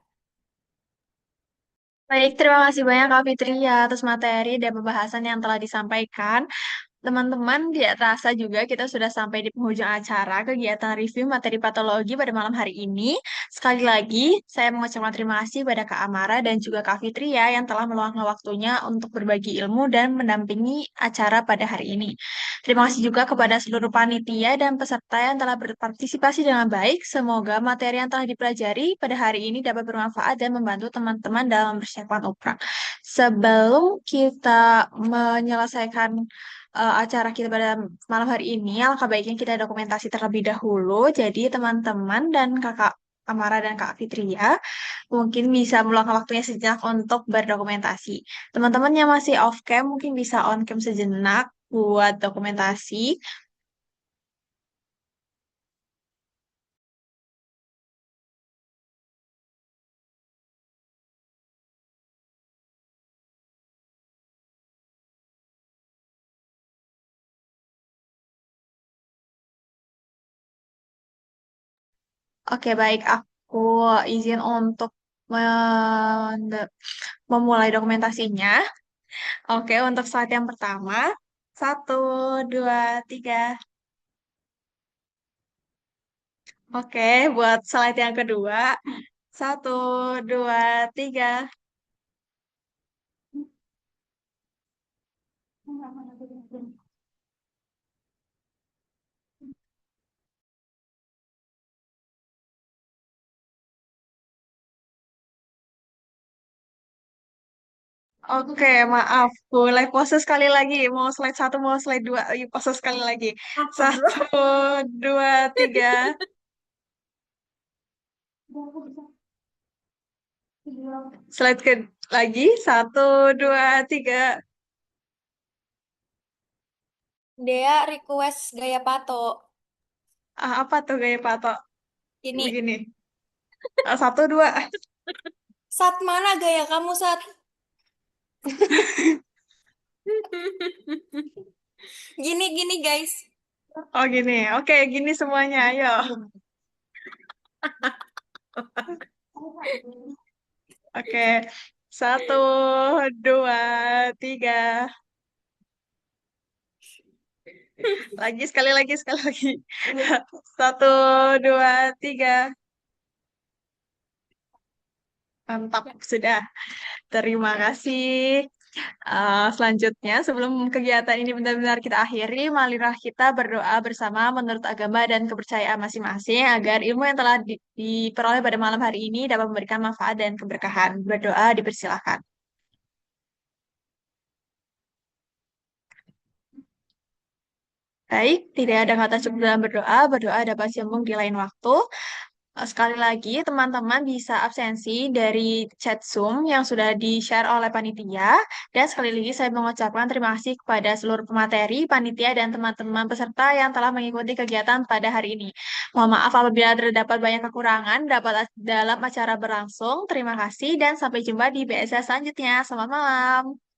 Baik, terima kasih banyak Kak Fitri ya atas materi dan pembahasan yang telah disampaikan. Teman-teman, tidak terasa juga kita sudah sampai di penghujung acara kegiatan review materi patologi pada malam hari ini. Sekali lagi, saya mengucapkan terima kasih pada Kak Amara dan juga Kak Fitria yang telah meluangkan waktunya untuk berbagi ilmu dan mendampingi acara pada hari ini. Terima kasih juga kepada seluruh panitia dan peserta yang telah berpartisipasi dengan baik. Semoga materi yang telah dipelajari pada hari ini dapat bermanfaat dan membantu teman-teman dalam mempersiapkan UPRA. Sebelum kita menyelesaikan acara kita pada malam hari ini, alangkah baiknya kita dokumentasi terlebih dahulu. Jadi teman-teman dan Kakak Amara dan Kak Fitria mungkin bisa meluangkan waktunya sejenak untuk berdokumentasi. Teman-teman yang masih off cam mungkin bisa on cam sejenak buat dokumentasi. Oke, baik. Aku izin untuk memulai dokumentasinya. Oke, untuk slide yang pertama. Satu, dua, tiga. Oke, buat slide yang kedua. Satu, dua, tiga. Oke, maaf. Boleh pose sekali lagi. Mau slide satu, mau slide dua. Ayo pose sekali lagi. Satu, dua, tiga. Slide ke lagi. Satu, dua, tiga. Dea request gaya pato. Apa tuh gaya pato? Ini, Begini. Satu, dua. Sat mana gaya kamu, Sat? Gini guys. Oh, gini. Oke, gini semuanya. Ayo. Oke. Satu, dua, tiga. Lagi, sekali lagi, sekali lagi. Satu, dua, tiga. Mantap, sudah. Terima kasih. Selanjutnya, sebelum kegiatan ini benar-benar kita akhiri, marilah kita berdoa bersama menurut agama dan kepercayaan masing-masing agar ilmu yang telah diperoleh pada malam hari ini dapat memberikan manfaat dan keberkahan. Berdoa dipersilakan. Baik, tidak ada kata cukup dalam berdoa. Berdoa dapat sambung di lain waktu. Sekali lagi, teman-teman bisa absensi dari chat Zoom yang sudah di-share oleh panitia. Dan sekali lagi, saya mengucapkan terima kasih kepada seluruh pemateri, panitia, dan teman-teman peserta yang telah mengikuti kegiatan pada hari ini. Mohon maaf apabila terdapat banyak kekurangan dalam acara berlangsung. Terima kasih dan sampai jumpa di BSS selanjutnya. Selamat malam.